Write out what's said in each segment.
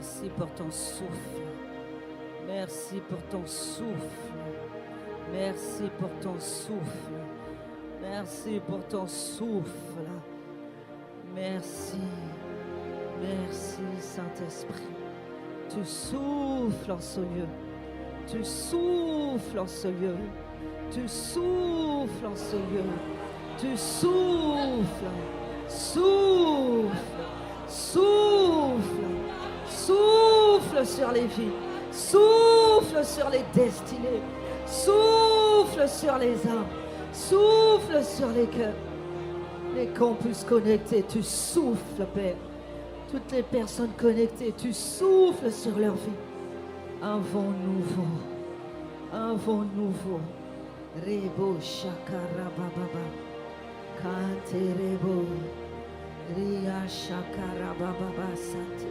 Merci pour ton souffle. Merci pour ton souffle. Merci pour ton souffle. Merci pour ton souffle. Merci. Merci, Saint-Esprit. Tu souffles en ce lieu. Tu souffles en ce lieu. Tu souffles en ce lieu. Tu souffles. Souffle. Souffle. Souffle sur les vies. Souffle sur les destinées. Souffle sur les âmes. Souffle sur les cœurs. Les campus connectés, tu souffles, Père. Toutes les personnes connectées, tu souffles sur leur vie. Un vent nouveau. Un vent nouveau. Rebo shakarababa. Kante rebo. Ria shakarababa sati.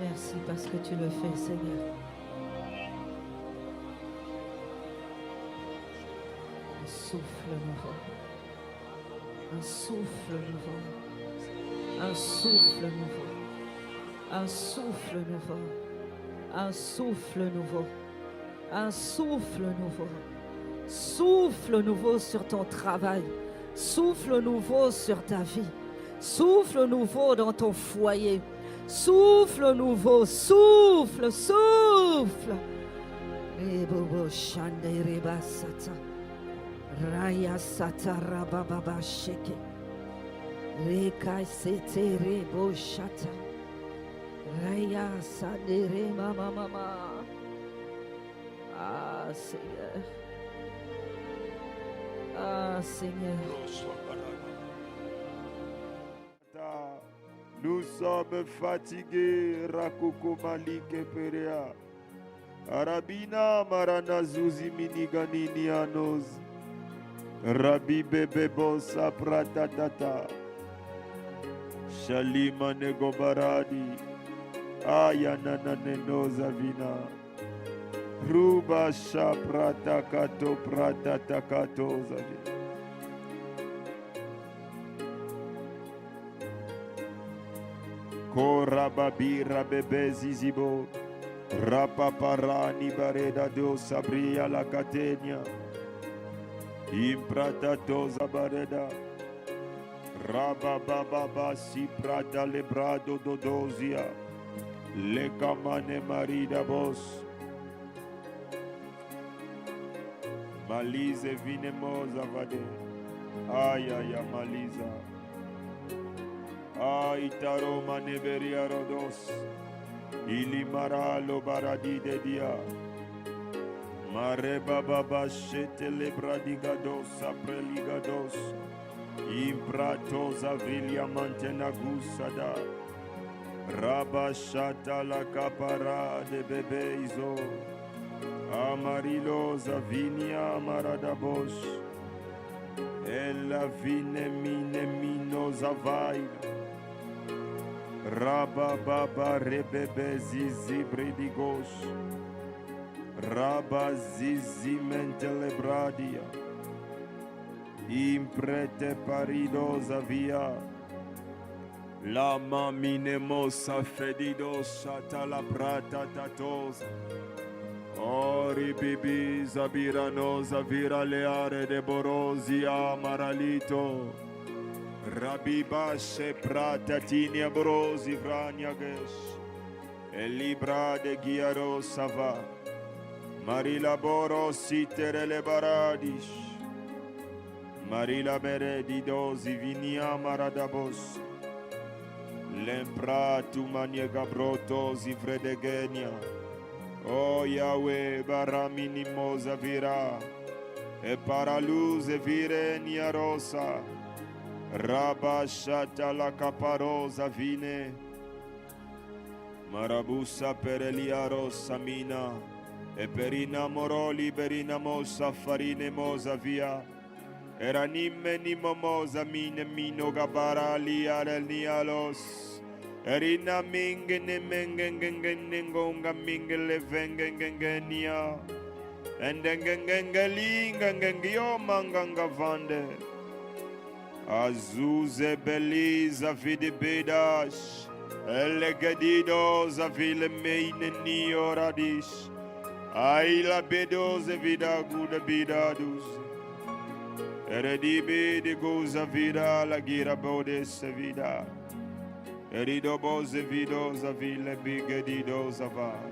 Merci parce que tu le fais, Seigneur. Un souffle nouveau. Un souffle nouveau. Un souffle nouveau. Un souffle nouveau. Un souffle nouveau. Un souffle nouveau. Souffle nouveau sur ton travail. Souffle nouveau sur ta vie. Souffle nouveau dans ton foyer. Souffle nouveau, souffle, souffle. Rebobo shande reba sata. Raya sata rababa sheke. Reka sete rebo shata. Raya sadere mama mama. Ah Seigneur. Ah Seigneur. Nous sommes fatigués, Rakoko Malike Perea. Arabina Marana Zuzi Miniganini Anos. Rabbi Bebebo Sapratatata. Shalima Negobaradi. Ayanana Nenoza Vina. Ruba Shapratakato Pratatakato Zavi. Korababira bebe zizibo. Rapaparani bareda do sabria la catenia. Impratato zabareda. Rabababa si prata lebrado dodozia. Le camane marida bos. Malize vinemoza vade. Ayaya maliza. Aitaro maneberia rodos. Ilimara lo baradi de dia. Mareba baba shete lebradigados apreligados. Impratos avilia mantena gusada. Raba shata la capara de bebe izo. Amarilo zavinia maradabos. Ella vine mine mino zavai. Raba baba rebebe zizi bridigos. Raba zizi mentele bradia. Imprete paridosa via. La mamine mossa fedidos sata la prata tatos. Ori bibi zabiranosa vira leare de borosia maralito. Rabiba se pratatini abrosi vraniages. E libra de giaro sava. Marila boro sitere le baradis. Marila bere di dosi vinia maradabos. Lempra tu maniega brotosi vredegenia. O Yahweh baramini mosa vira. E paraluz e virenia rosa. Rabashata la caparosa vine. Marabusa per eliaro samina. E perina moroli berina mosa farine mosa via. Era nimme nimo mosa mine mino gabara liare nialos. Erina mingene mengengengengonga mingele vengengengenia. Endengengengelinga ngengio manganga vande. Azuze beliza vide bedash. Elegadidos avile meine nioradish. Aila bedos vida guda bidadus. Eredibe de goza vida la gira bodes vida. Eridobos vidos avile bigadidos avar.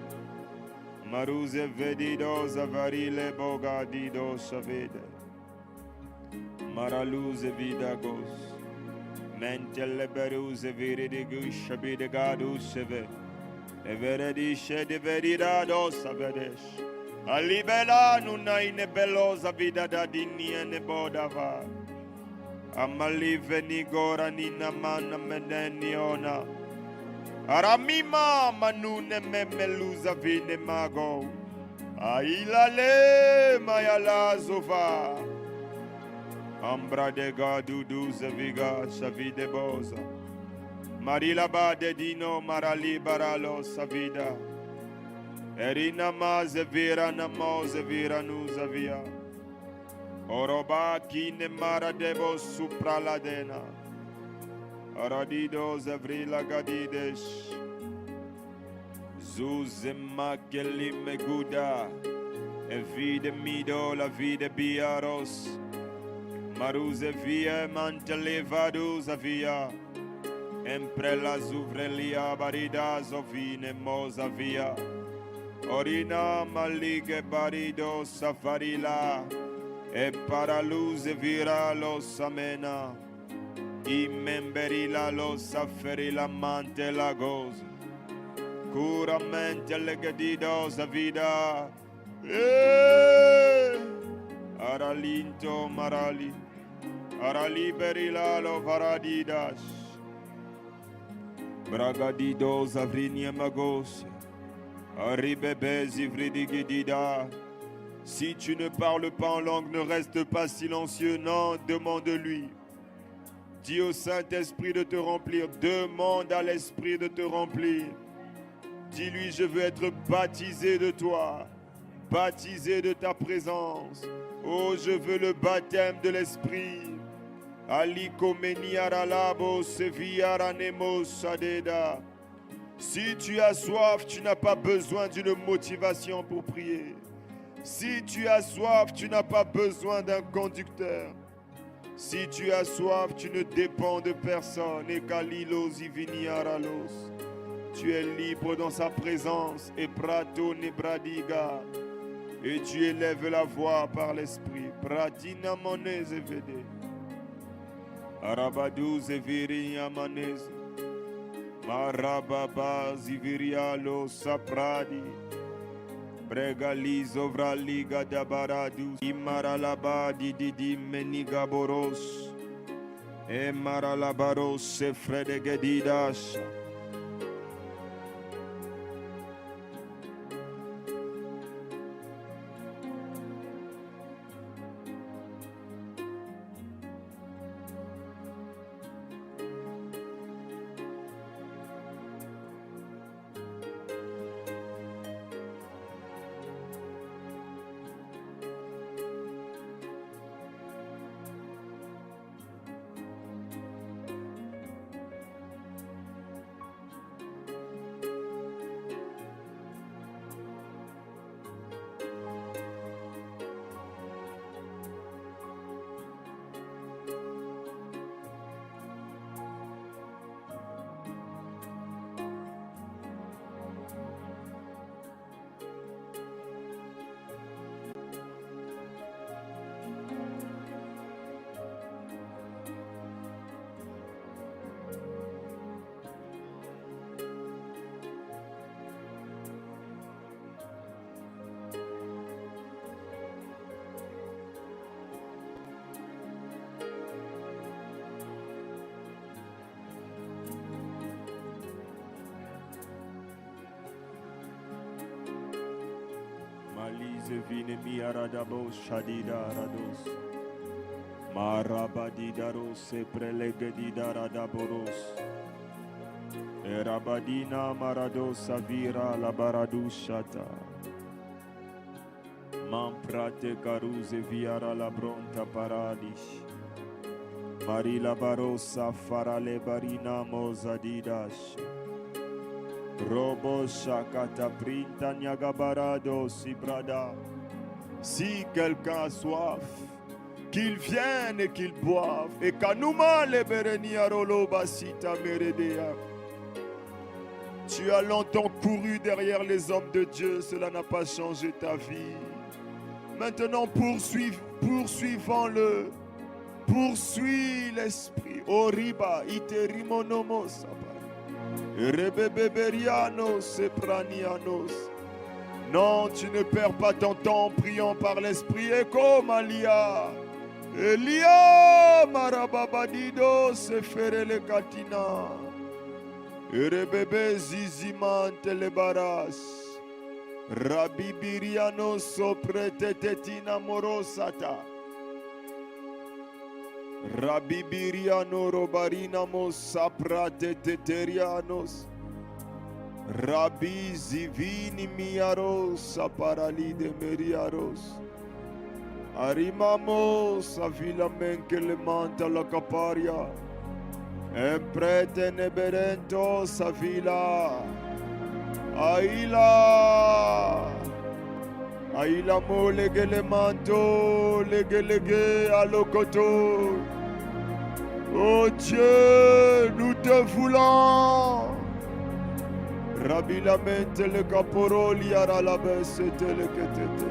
Maruze vedidos avarile bogadidos avede. Maraluze vidagos. Mentele beruze viridigus abidegadus seve. Everedishe de veridados avedesh. Alibela nunaine beloza vida da diniene bodava. Amalive nigora nina mana meneniona. Aramima manune memeluza vine mago. Ailale mayala zova. Ambra de gadudu zeviga savide boza. Marila bade dino marali baralo savida. Erina ma zevira namo zevira nuzavia. Oroba kine mara debo supra ladena. Aradido zevrila gadidesh. Zuzema keli meguda. Evide mido la vide biaros. Maruze via mantele vaduz avia. Emprela zuvrelia barida zovine moza via. Orina malige barido safarila. E paraluze vira los amena. I memberila los saferila mante la goz. Curamente legadidos a vida. Aralinto marali. Araliberila lo varadidas. Bragadidos avrinia magos. Arribebe zivridigidida. Si tu ne parles pas en langue, ne reste pas silencieux. Non, demande-lui. Dis au Saint-Esprit de te remplir. Demande à l'Esprit de te remplir. Dis-lui, je veux être baptisé de toi. Baptisé de ta présence. Oh, je veux le baptême de l'Esprit. Alikomeniaralabo seviaranemo sadeda. Si tu as soif, tu n'as pas besoin d'une motivation pour prier. Si tu as soif, tu n'as pas besoin d'un conducteur. Si tu as soif, tu ne dépends de personne. Et kalilos iviniaralos. Tu es libre dans sa présence. Et prato nebradiga. Et tu élèves la voix par l'esprit. Pratina monez evede. Arabadou zeviri amanez. Marababa zivirialo sapradi. Bregali zovraliga dabaradus. Imaralaba didi menigaboros. E maralabaros se fredegedidas. Vine mi aradabos shadida rados. Marabadidaros se prelegedida radaboros. Erabadina marados savira la baradushata. Mamprate caruze viara la bronta paradis. Marila barosa farale barina mozadidas. Robo shakata printa nyagabarado sibrada. Si quelqu'un a soif, qu'il vienne et qu'il boive. Et kanuma le berenia rolo basita meredea. Tu as longtemps couru derrière les hommes de Dieu, cela n'a pas changé ta vie. Maintenant poursuivons-le. Poursuis l'esprit. Oriba iterimonomo saba. Rebebeberianos sepranianos. Non, tu ne perds pas ton temps en priant par l'esprit. Eko malia. Elia marababadido seferele katina. Rebebe zizimante lebaras. Rabibirianos sopretetetina morosata. Rabibiriano robarinamos saprateterianos. Rabi zivini miaros saparali de meriaros. Arimamos avilamen que le manta la caparia. Emprete neberento savila. Aila. Aila mo legele manto, legelege alokoto. Oh Dieu, nous te voulons. Rabbi lamente le caporo liara la besete le ketete.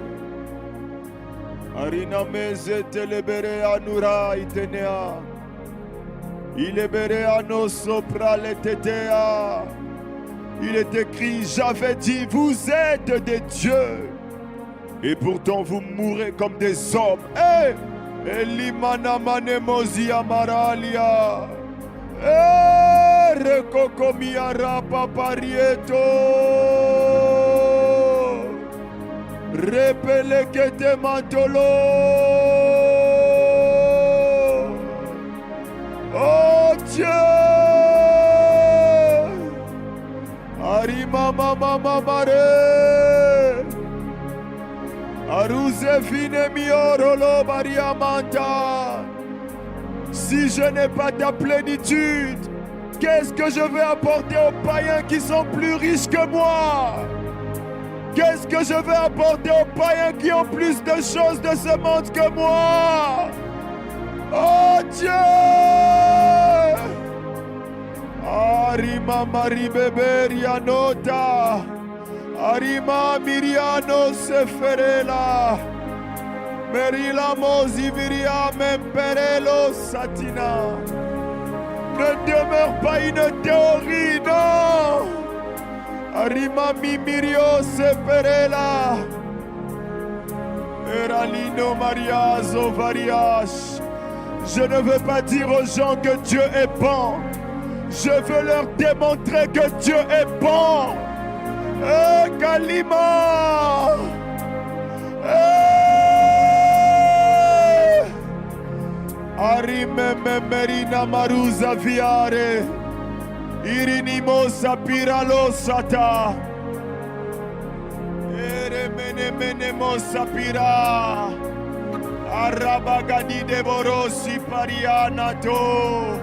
Arina mezete le bere anura itenea. Il bere ano sopra le tetea. Il est écrit, j'avais dit, vous êtes des dieux. Et pourtant vous mourrez comme des hommes. Eh! Elimana manemosi amaralia. Eh! Recocomiara paparieto. Repele que te mantolo. Oh Dieu! Arima mama mamare. Aruze fine miorolo bariamanta. Si je n'ai pas ta plénitude, qu'est-ce que je vais apporter aux païens qui sont plus riches que moi? Qu'est-ce que je vais apporter aux païens qui ont plus de choses de ce monde que moi? Oh Dieu! Arima maribebe nota. Arima miriano seferela. Merila moziviria memperelo satina. Ne demeure pas une théorie, non. Arima mimirio seferela. Eralino mariazo varias. Je ne veux pas dire aux gens que Dieu est bon. Je veux leur démontrer que Dieu est bon. Eh, Kalima. Eh. Arime merina maruza viare. Irinimo sapiralo sata. Ere mene sapira. Arabagadi de borosi parianato.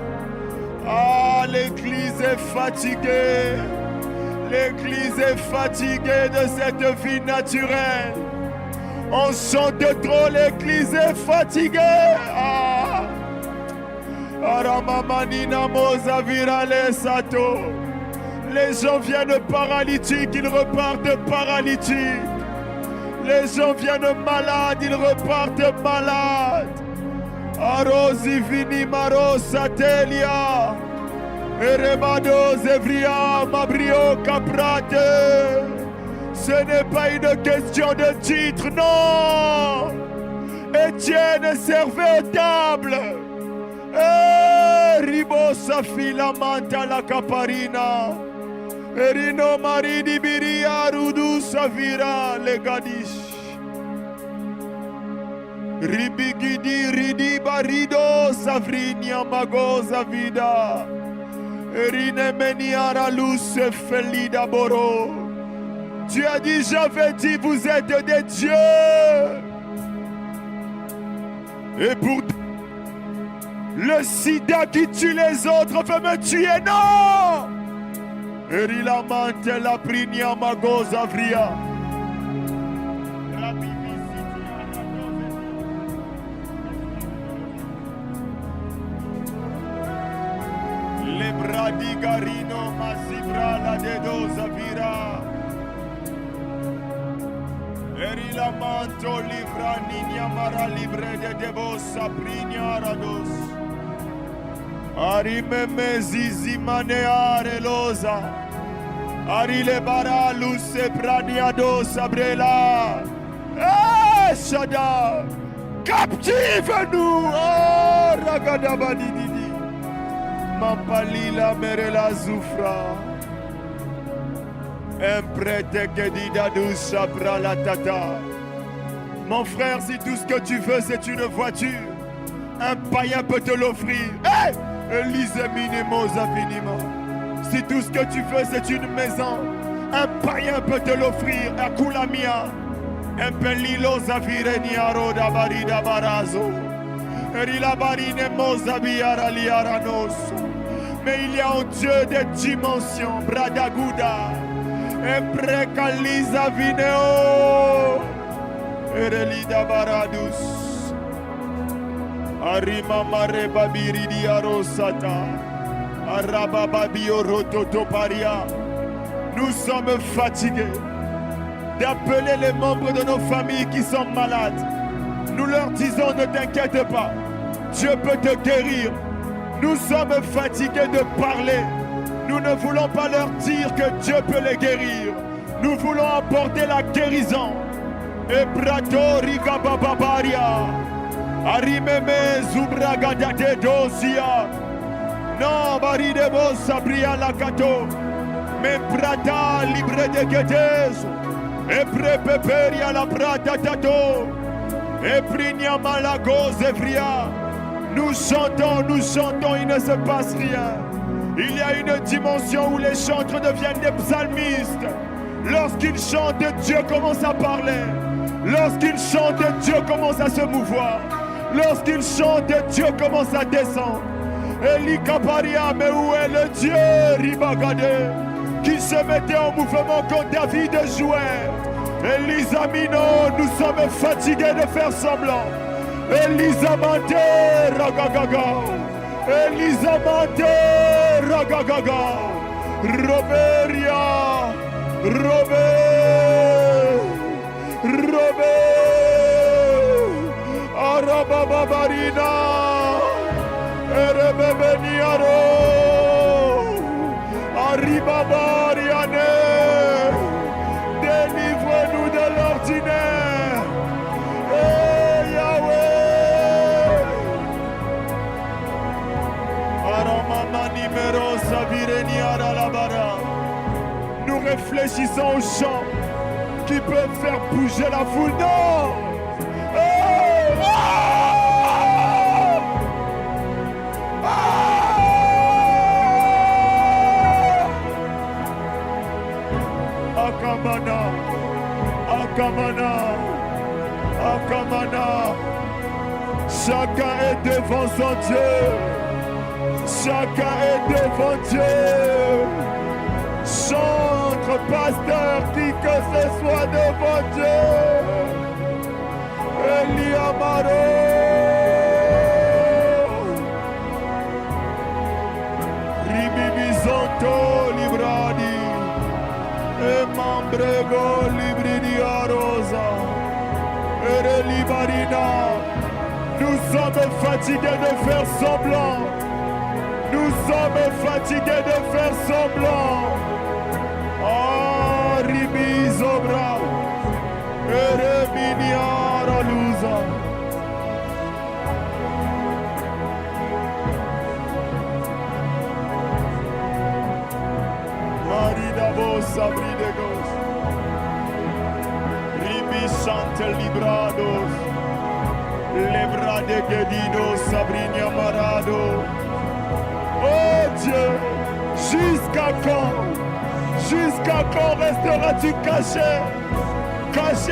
Ah, l'église est fatiguée. L'église est fatiguée de cette vie naturelle. On chante trop, l'église est fatiguée. Ah. Aramamanina moza virale sato. Les gens viennent paralytiques, ils repartent paralytiques. Les gens viennent malades, ils repartent malades. Arosi vini maro satelia. Eremado zevria mabrio caprate. Ce n'est pas une question de titre, non. Étienne servait aux tables. Ribo safi la manta la caparina. Erino maridi biria rudu savira legadish. Ribigidi ridi barido savrinia magoza vida. Erine meniara luce felida boro. Tu as dit, j'avais dit, vous êtes des dieux. Et pour Le sida qui tue les autres veut me tuer, non! Erilamante la prigna magosa vria. Le bradi garino masibra la dedosa vira. Erilamanto livra niña mara libre de debosa prigna rados. Arime mezizi maneare loza. Arile baralu se praniado sabrela. Eh, Shada. Captive nous. Oh, ragadabadi didi. Mampalila merela zufra. Un prêtre que dit dadou sabra la tata. Mon frère, si tout ce que tu veux c'est une voiture, un païen peut te l'offrir. Hey! Elise minimos infiniment. Si tout ce que tu veux c'est une maison, un païen peut te l'offrir. Akulamia. Un pelilo zavireni aroda barida barazo. Erila barine mozabiara liaranos. Mais il y a un Dieu de dimension, Bradaguda. Et precaliza vineo. Erelida baradus. Arima mare babiri di arosata. Araba babio rototo paria. Nous sommes fatigués d'appeler les membres de nos familles qui sont malades. Nous leur disons ne t'inquiète pas, Dieu peut te guérir. Nous sommes fatigués de parler. Nous ne voulons pas leur dire que Dieu peut les guérir. Nous voulons apporter la guérison. Et brato riga bababaria. Arimeme zubragadate dosia. Non, bari de bo sabria la cato. Me prata libre de getes. E prepeperia la prata tato. E prigna malagos evria. Nous chantons, il ne se passe rien. Il y a une dimension où les chantres deviennent des psalmistes. Lorsqu'ils chantent, Dieu commence à parler. Lorsqu'ils chantent, Dieu commence à se mouvoir. Lorsqu'ils chantent, Dieu commence à descendre. Eli Kaparia, mais où est le Dieu Ribagade qui se mettait en mouvement quand David jouait? Elisamino, nous sommes fatigués de faire semblant. Elisamante Ragagaga. Elisamante Ragagaga. Roberia. Robé. Arababarina. Erebebeniaro. Arribabariane. Délivre-nous de l'ordinaire. Eh, Yahweh. Aramama nimero sabireni aralabara. Nous réfléchissons aux chants qui peuvent faire bouger la foule. Non! Eh, Akamana. Chacun est devant son Dieu. Chacun est devant Dieu. Chantre, pasteur, qui que ce soit devant Dieu. Eliamaro. Ribibizonto libradi. E mambrego libridi arosa. Ereli marina. Nous sommes fatigués de faire semblant. Nous sommes fatigués de faire semblant. Ah, Ribizobra. Ereminiara lusa. Maridavos abridegos. Ribisante librados. Lebra de Gedido Sabrina Marado. Oh Dieu, jusqu'à quand resteras-tu caché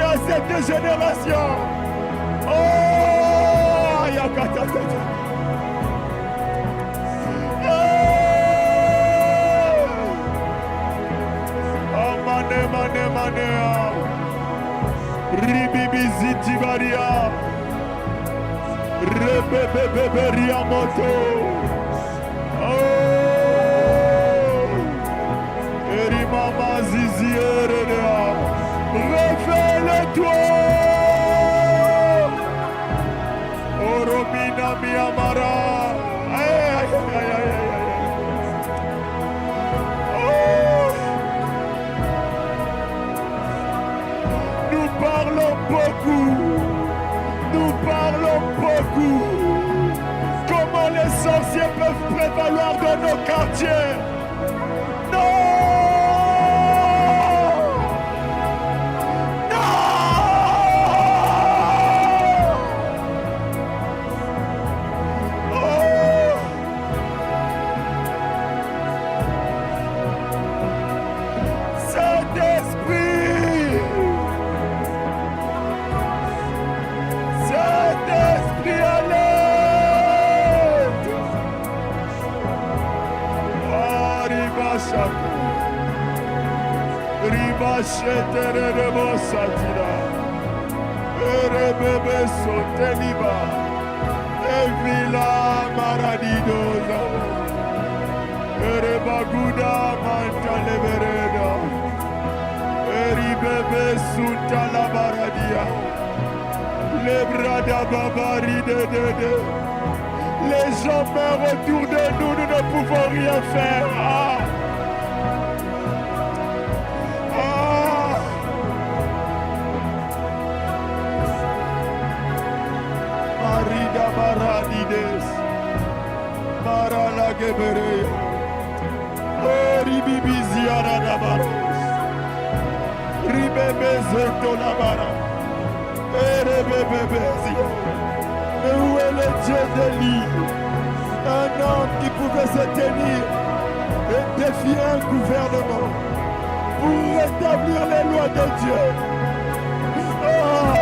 à cette génération? Oh, Yakatata. mane manea. Ribibi zitibaria. Rebebebeberia moto. Oh. Erimama zizierea. Révèle-toi. Oromina miamara. Aïe, aïe, aïe, aïe, aïe. Nous parlons beaucoup. Comment les sorciers peuvent prévaloir dans nos quartiers? Non! Non! Oh! Saint-Esprit! Saint-Esprit, à l'aide! Ah, Ribachaka. Ribachettere de Bossatira. Erebebe Soteliba. Evila Maradidoza. Erebaguda Mantalevereda. Eribebe Suntala Baradia. Les bras d'Ababari de. Les gens meurent autour de nous, nous ne pouvons rien faire. Ah. Ah. Marida Baradides. Marala Gebere. Ribibiziara Nabaros. Ribebe Zotolabara. Mais où est le Dieu d'Élie? Un homme qui pouvait se tenir et défier un gouvernement pour rétablir les lois de Dieu. Oh,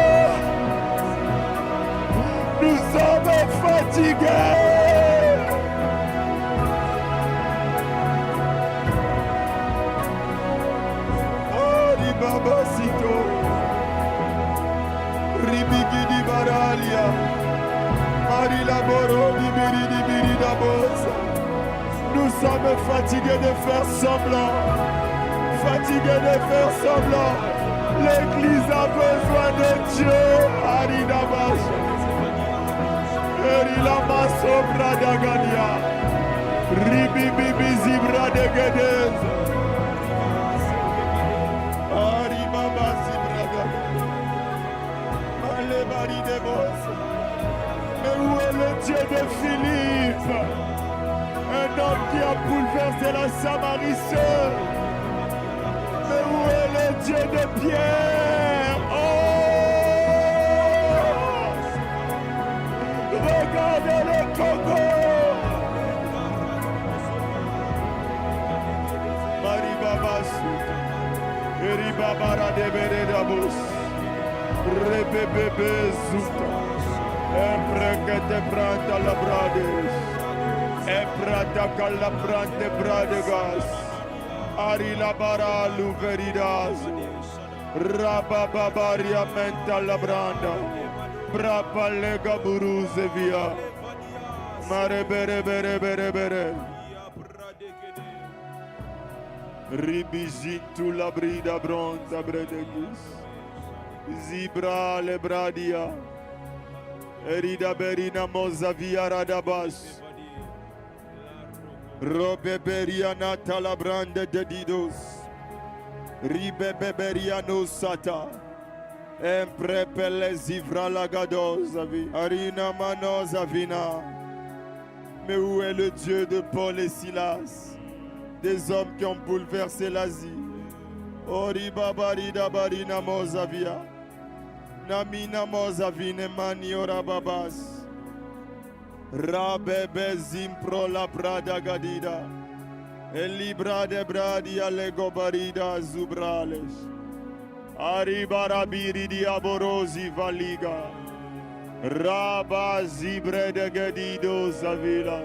nous sommes fatigués. Oh, Ribaba Sito. Ribigidi Baralia, Marila Boro, Dibiri Dabosa. Nous sommes fatigués de faire semblant. L'église a besoin de Dieu. Arida Basha. Erila Maso Bradagania. Ribibibi Zibra de Gedez. Aribaba Zibraga. Mais où est le Dieu de Philippe? Un homme qui a bouleversé la Samarie seule. Mais où est le Dieu de Pierre? Oh! Regardez le Congo! Maribaba Souta. Eribabara de Beredabos. Rebebebe Zuta. Empreke te pranta la brades. Emprata la prante bradegas. Ari la bara luveridas. Rabababaria menta la branda. Brapa lega buruze via. Mare bere bere bere bere. Ribizitu la brida bronta bredegis. Zibra le bradia. Erida berina mozavia radabas. Robe beriana talabrande de didos. Ribe beberiano sata. Emprepele zivra lagadosavi. Arina manosavina. Mais où est le Dieu de Paul et Silas? Des hommes qui ont bouleversé l'Asie. Oriba barida barina mozavia. Namina mozavine maniora babas. Rabebe zimpro la brada gadida. Elibra de bradia lego barida zubrales. Aribarabiri diaborosi valiga. Raba zibre de gedido zavila.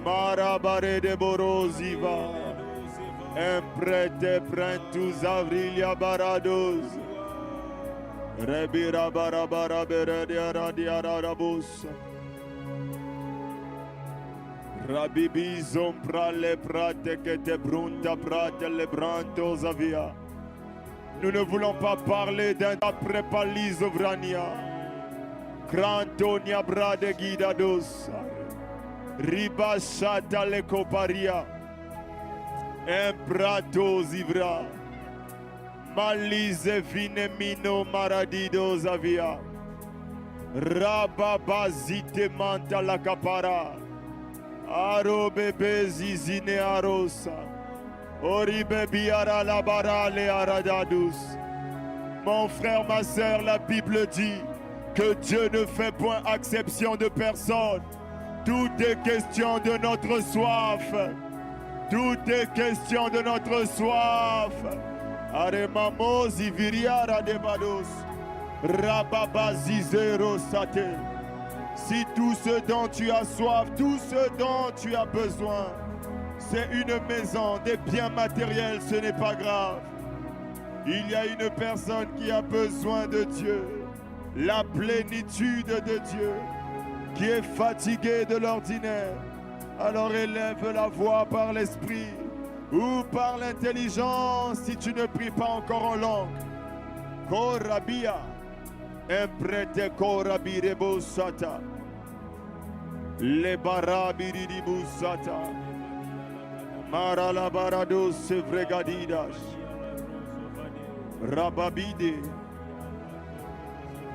Marabare de boroziva. Emprete prentus avrilia barados. Rebira barabara beredia radiarabus. Rabibi zompra le prate que te brunta prate le brantos avia. Nous ne voulons pas parler d'un après palis ovrania. Crantonia brade guidados. Riba chata le coparia. Emprato zivra. Malise vine mino maradidos avia. Rababazite manta la capara. Aro bebe zizine arosa. Oribe biara la barale aradadus. Mon frère, ma soeur, la Bible dit que Dieu ne fait point exception de personne. Tout est question de notre soif. Tout est question de notre soif. Aremamo ziviriara de bados. Rababa zizero sate. Si tout ce dont tu as soif, tout ce dont tu as besoin, c'est une maison, des biens matériels, ce n'est pas grave. Il y a une personne qui a besoin de Dieu, la plénitude de Dieu, qui est fatiguée de l'ordinaire. Alors élève la voix par l'esprit ou par l'intelligence si tu ne pries pas encore en langue. Korabia. Emprete korabirebo sata. Le barabiribu sata. Marala barados sevregadidas. Rababide.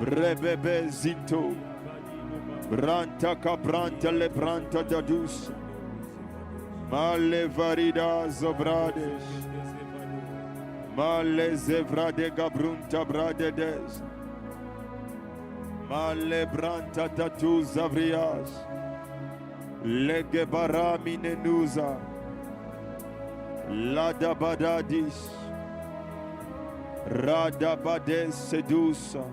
Rebebe zito. Branta cabranta le branta dadus. Male varida zobrades. Male zevrade gabrunta bradedes. Male branta tatu zavrias. Lege baramine nuza. Ladabadadis. Radabades sedusa.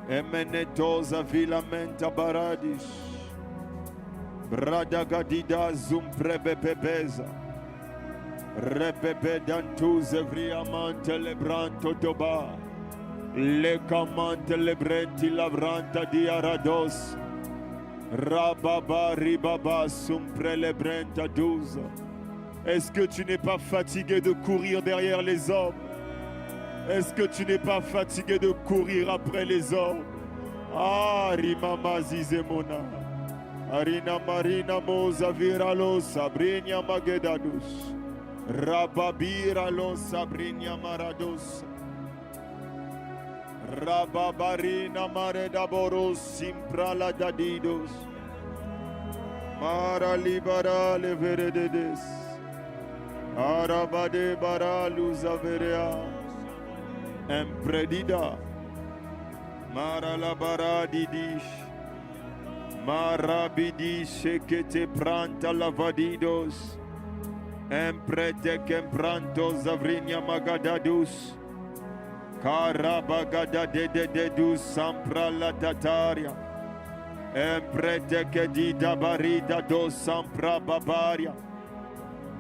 Emenetosa vilamenta baradis. Bradagadida zumprebebebeza. Repebe dantuz evriamante lebranto toba. Le camante lebrenti lavranta diarados. Rababa ribaba sumpre lebrenta douze. Est-ce que tu n'es pas fatigué de courir derrière les hommes? Est-ce que tu n'es pas fatigué de courir après les hommes? Ah, rimama zizemona. Arina marina moza viralo sabrinia magedadus. Rababiralo sabrinia marados. Rababarina maredaboros simprala dadidos. Mara libara le verededes. Arabade baraluz averea. Empredida. Mara la baradidish. Marabidish que te pranta lavadidos. Emprete kemprantos avrinia magadadus. Karabagada de dus sampra la tataria. Emprete que dida barida dos sampra babaria.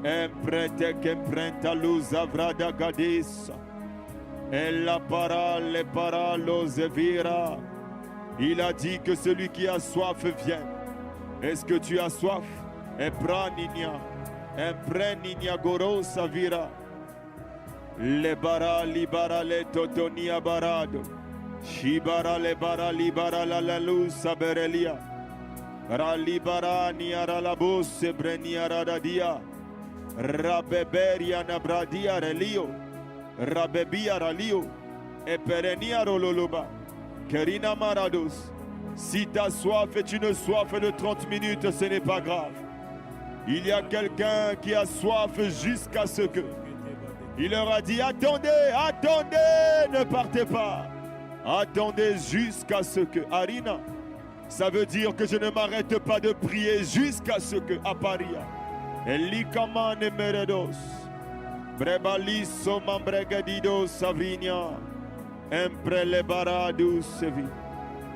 Emprete que emprenta luz avrada gadissa. Ella para le para los evira. Il a dit que celui qui a soif vienne. Est-ce que tu as soif? Epraninia. Empreninia gorosa vira. Le bara libara le totonia barado. Shibara le bara libara la luz saberelia. Ralibara niara la busse brenia radadia. Rabeberia nabradia relio. Rabebia ralio. Et perenia rololoba. Kerina marados. Si ta soif est une soif de 30 minutes, ce n'est pas grave. Il y a quelqu'un qui a soif jusqu'à ce que... Il leur a dit, attendez, attendez, ne partez pas. Attendez jusqu'à ce que... Arina, ça veut dire que je ne m'arrête pas de prier jusqu'à ce que... Aparia. Elikamane meredos. Brebaliso mambregadido savinia. Emprele baradus sevi.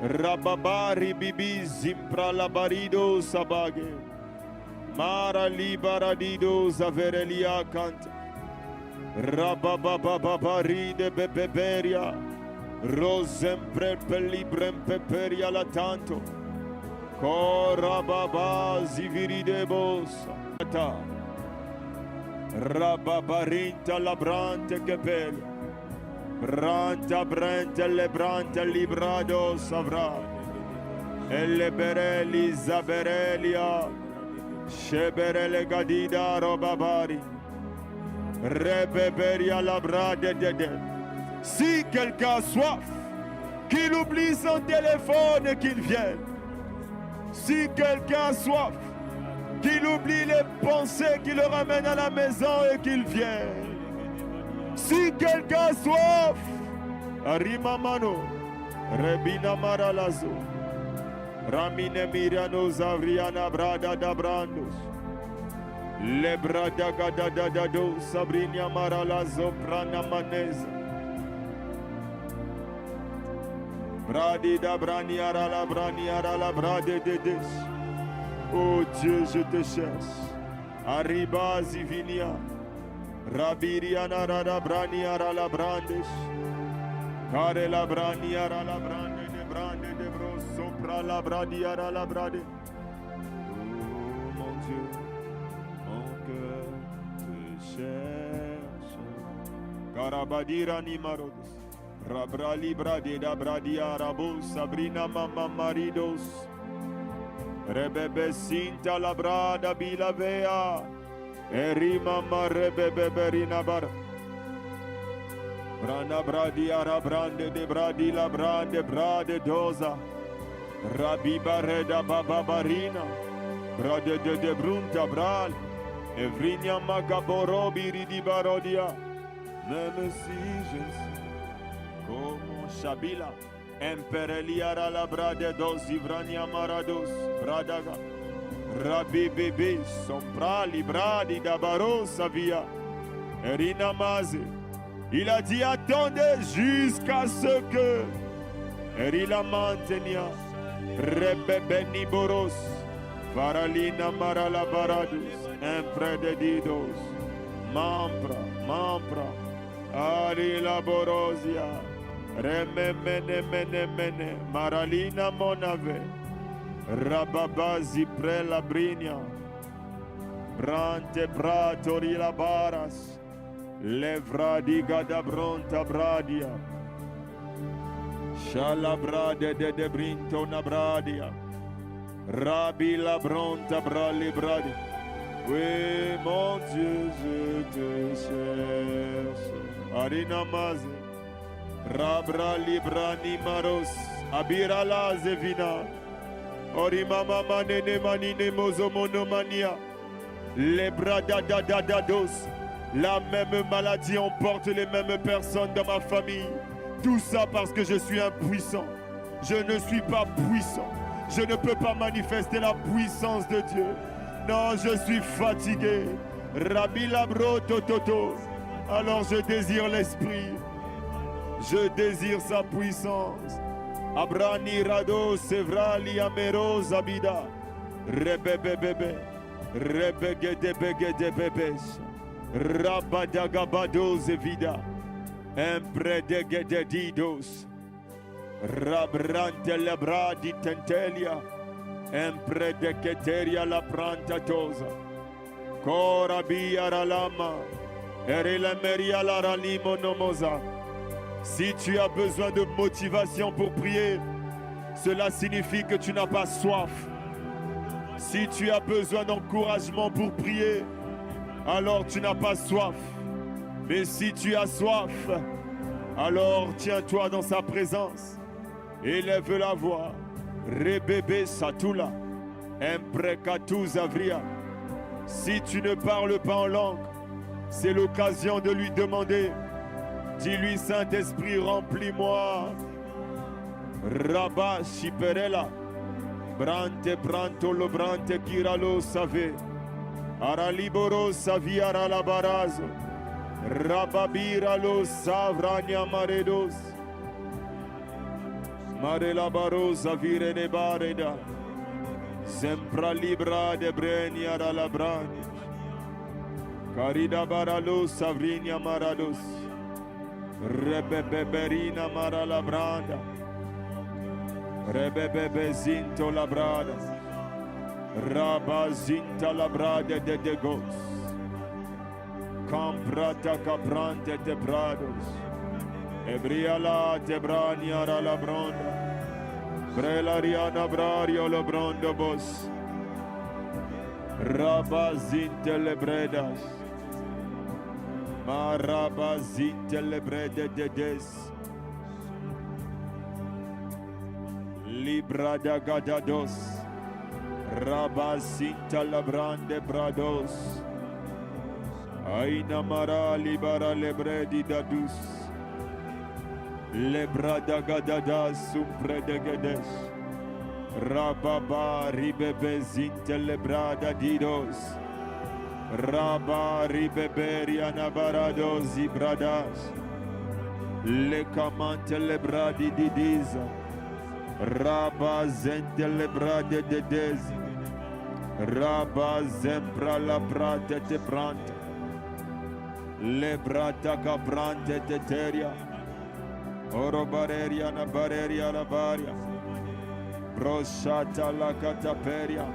Rababari bibi zimpra labarido sabage. Mara libaradido zaverelia canta. Rababababari de bebeberia. Rosempre pelibrem peperia la tanto. Korababa ziviridebos. Rababarinta labrante kepel. Branta brente lebrante librado savra. Elebereli zaberelia. Sheberele gadida robabari. Rebeberia labrade dede. Si quelqu'un a soif, qu'il oublie son téléphone et qu'il vienne. Si quelqu'un a soif, qu'il oublie les pensées qui le ramènent à la maison et qu'il vienne. Si quelqu'un a soif, Arimamano, Rebina Maralazo, Ramine Miriano Zavriana Brada da Brandos, Lebrada Gadadado, Sabrina Maralazo, Prana Maneza, Bradi da Braniara la Brade de Des. Oh Dieu, je te cherche. Arriba Zivinia, Rabiriana Rada Braniara la Brandes, Care la Braniara la Brande de Bros, Sopra la Bradiara la Brade. Oh mon Dieu, mon cœur te cherche. Carabadira Nimarodos, Rabra Libra de da Bradia Rabos, Sabrina Mama Maridos. Rebebe Sinta la Brada Bilavea, Erima Marebebe Berina Bar. Brana Bradia Rabrande de Bradi la Brande Brade Doza. Rabi Bareda Baba Barina, Brade de Brunta Bral, Evrinia Magaboro Biridi Barodia. Même si je ne sais comment Shabila. Empereliara la brade dos Ivrania Marados, Bradaga, Rabbi Bebe, Sompra, Libradi, Dabaro, Savia, Erina Maze. Il a dit attendez jusqu'à ce que Erila Mantenia, Rebebe Niboros, Varalina Marala Baradus, Imprededidos, Mampra, Arila Borosia. Rememene Maralina Monave Rababazi Prela Brinia Brante Bratori la Baras Levradi Gadabronta Bradia Shalabrade de Debrinto Nabradia Rabi la Bronta Brali Bradi. Oui mon Dieu je te cherche. Arina Maze Rabra Librani Maros, Abirala Zevina, Orimama Manene Manine Mozomonomania, Lebra Dadadados, la même maladie, on porte les mêmes personnes dans ma famille. Tout ça parce que je suis impuissant. Je ne suis pas puissant. Je ne peux pas manifester la puissance de Dieu. Non, je suis fatigué. Rabbi Labro Tototo. Alors je désire l'esprit. Je désire sa puissance. Abrani Rado Sevrali Amero Zabida. Rebebebebe. Rebegedebegedebebes. Rabadagabado Zevida. Empredegededidos. Rabrante lebra di tentelia. Empredeketeria la prantatosa. Korabia ralama. Erelemeria la ralimo nomosa. Si tu as besoin de motivation pour prier, cela signifie que tu n'as pas soif. Si tu as besoin d'encouragement pour prier, alors tu n'as pas soif. Mais si tu as soif, alors tiens-toi dans sa présence. Élève la voix. Rebebe Satula. Imprecatu Zavria. Si tu ne parles pas en langue, c'est l'occasion de lui demander. Dis-lui, Saint-Esprit, remplis-moi. Rabba Shiperela. Brante Branto lo Brante Kiralo Save. Araliboro Saviara la Barazo. Rababira lo Savrania Maredos. Marela Barosa Vire de Bareda. Zempra libra de brenia da la brani. Carida baralo savrinia marados. Rebebeberina mara la branda. Rebebebezinto la brada. Rabazinta la brada de degos. Camprata caprante te prados. Ebriala te brania la bronda. Brelariana brario lo brondo bos. Rabazinte le bredas. Marabazinte le brede de des. Libra da gadados. Rabazinta la brande brados. Aina mara libara le bredi dadus. Lebra da gadadas sumpre de gedes. Rababa ribebe zinte lebrada didos. Rabba ribeberia navarados ibradas. Le camante lebradi didiza. Rabba zente lebrade de dezi. Rabba zempra la prate te prante. Lebrata caprante te teria. Oro bareria na bareria la varia. Brosata la cataperia.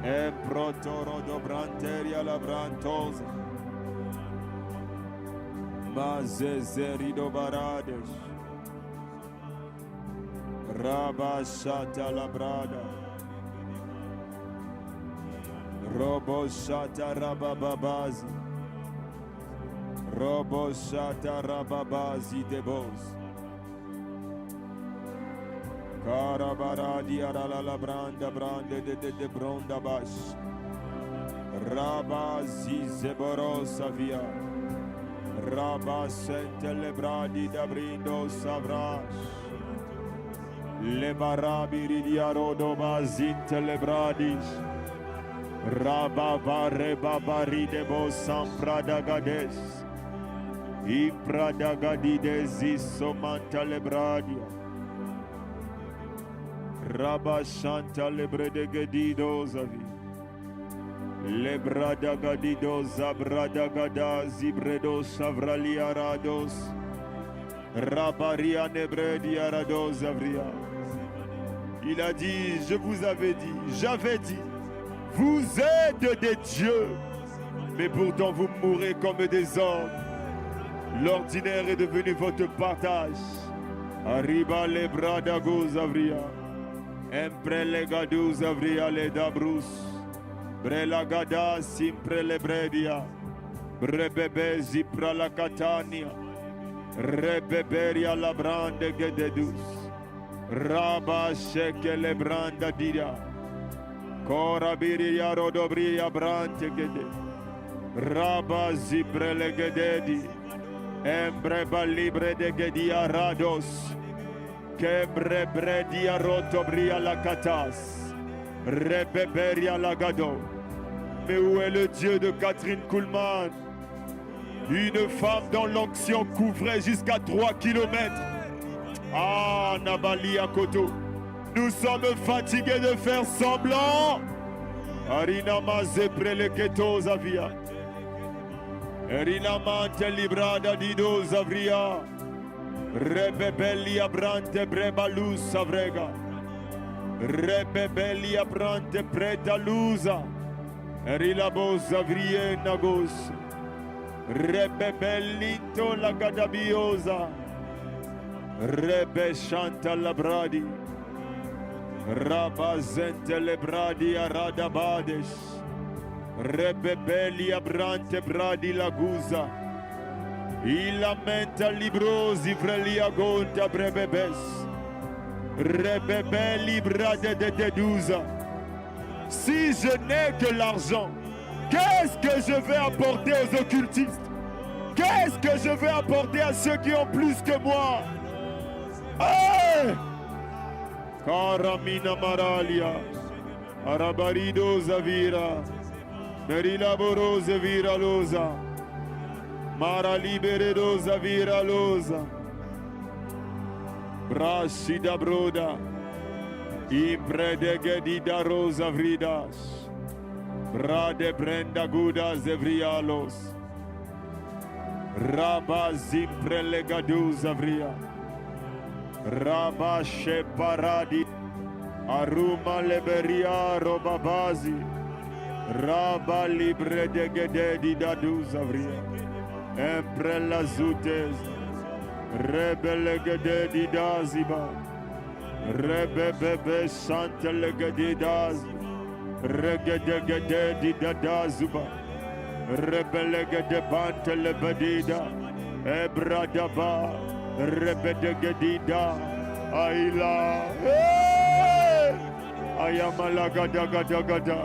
E protoro do branteria la brantosa. Mazezerido barades. Rabashata la brada. Roboshata rabababazi. Roboshata rababazi debos. Carabaradi arala la branda brande de bronda bash. Rabazi zeborosa via. Rabasente lebradi da brindo savrash. Le barabiri di arodo bazinte lebradis. Rabavare babari de bo samprada gades. Iprada gadides isomanta lebradia. Rabashanta lebrede gedido zavi. Lebrada gadido zabrada gada zibredo savralia rados. Rabaria nebredia rados avria. Il a dit, je vous avais dit, j'avais dit, vous êtes des dieux, mais pourtant vous mourrez comme des hommes. L'ordinaire est devenu votre partage. Arriba les bras d'agos avria. Empre le gadus avria le dabrus. Brela gada simpre le bredia. Brebebe zipra la catania. Rebeberia la brande gededus. Rabba sheke le branda dira. Cora biria rodobria brante gede. Rabba zipre le gededi. Embreba libre de gedia rados. Kebre bredia rotobria la catas. Rebeberia la gado. Mais où est le Dieu de Catherine Kuhlman? Une femme dont l'onction couvrait jusqu'à 3 kilomètres. Ah, Nabali Akoto. Nous sommes fatigués de faire semblant. Arina mazepre le keto zavia. Erina mante librada dido zavria. Rebebelia brante brebalus savrega. Rebebelia brante preta lusa. Erilabo zavrie nagos. Rebebelinto la gadabiosa. Rebe chanta la bradi. Rabazente le bradi aradabades. Rebebelia brante bradi la guza. Il lamenta librosi frelia gonta brebebes. Rebebeli brade de dedusa. Si je n'ai que l'argent, qu'est-ce que je vais apporter aux occultistes? Qu'est-ce que je vais apporter à ceux qui ont plus que moi? Hey! Karamina maralia. Arabarido zavira. Merilaboro zavira loza. Mara liberedo zavira loza. Brashida broda. Impredegedida rosa vridas. Brade brenda gudas evrialos. Rabba zimprelegadu zavria. Rabba sheparadi. Aruma leberia robabazi. Rabba libre de gededi dadu zavria. Emprella zutes. Rebele gededi daziba. Rebebebe santele gedidaz. Regede gededi dadazuba. Rebele gedebante lebedida. Ebradaba. Rebede gedida. Aila. Ayamala gada gada gada.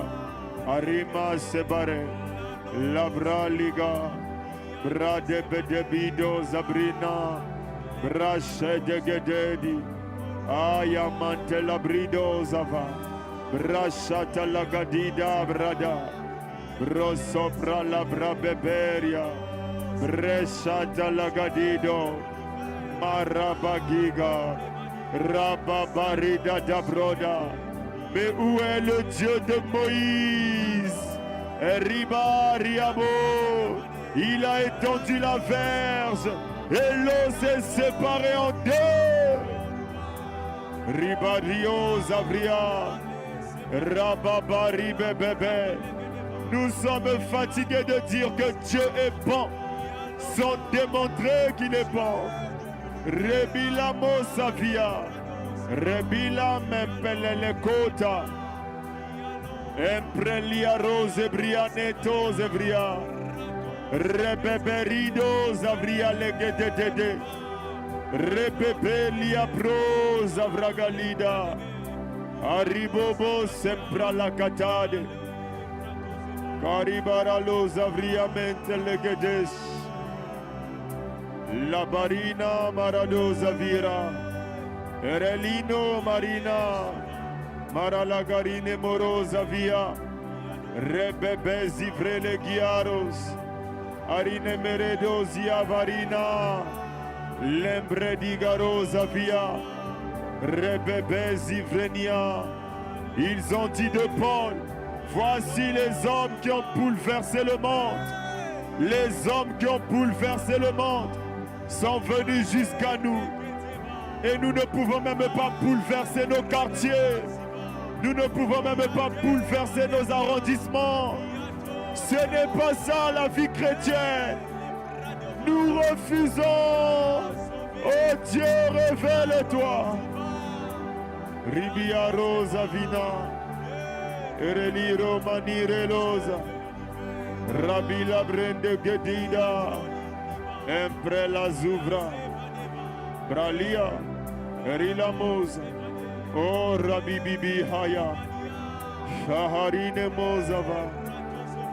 Arima sebare. Labra liga. Brade bedebido zabrina. Brashe de gededi. Ayamante labrido zava. Brashata lagadida brada. Brosopra labra beberia. Breshata lagadido. Marabagiga. Rababarida da broda. Mais où est le Dieu de Moïse? Riba Riabo. Il a étendu la verge et l'eau s'est séparée en deux. Riba Rio Zavria. Rababari bébé. Nous sommes fatigués de dire que Dieu est bon sans démontrer qu'il est bon. Rebilamo Savia. Rebila mempelele kota. Emprelia rose brianeto zevria. Rebeberido zavria legedede. Rebebelia pro zavragalida. Aribobo sempra la catade. Caribaralo zavria mente legedes. La barina marado zavira. Erelino Marina, Maralagarine Morosa via, Rebebe Zivrele Giaros, Arine Meredozia Varina, Lembre di Garosa via, Rebebe Zivrenia. Ils ont dit de Paul, voici les hommes qui ont bouleversé le monde. Les hommes qui ont bouleversé le monde sont venus jusqu'à nous. Et nous ne pouvons même pas bouleverser nos quartiers. Nous ne pouvons même pas bouleverser nos arrondissements. Ce n'est pas ça la vie chrétienne. Nous refusons. Oh Dieu, révèle-toi. Ribia Rosa Vina. Ereli Romani Relosa. Rabila Brende Gedida. Empre la Zouvra. Bralia. Rilamos, oh Rabbi Bibi Haya, Shaharine Mozava,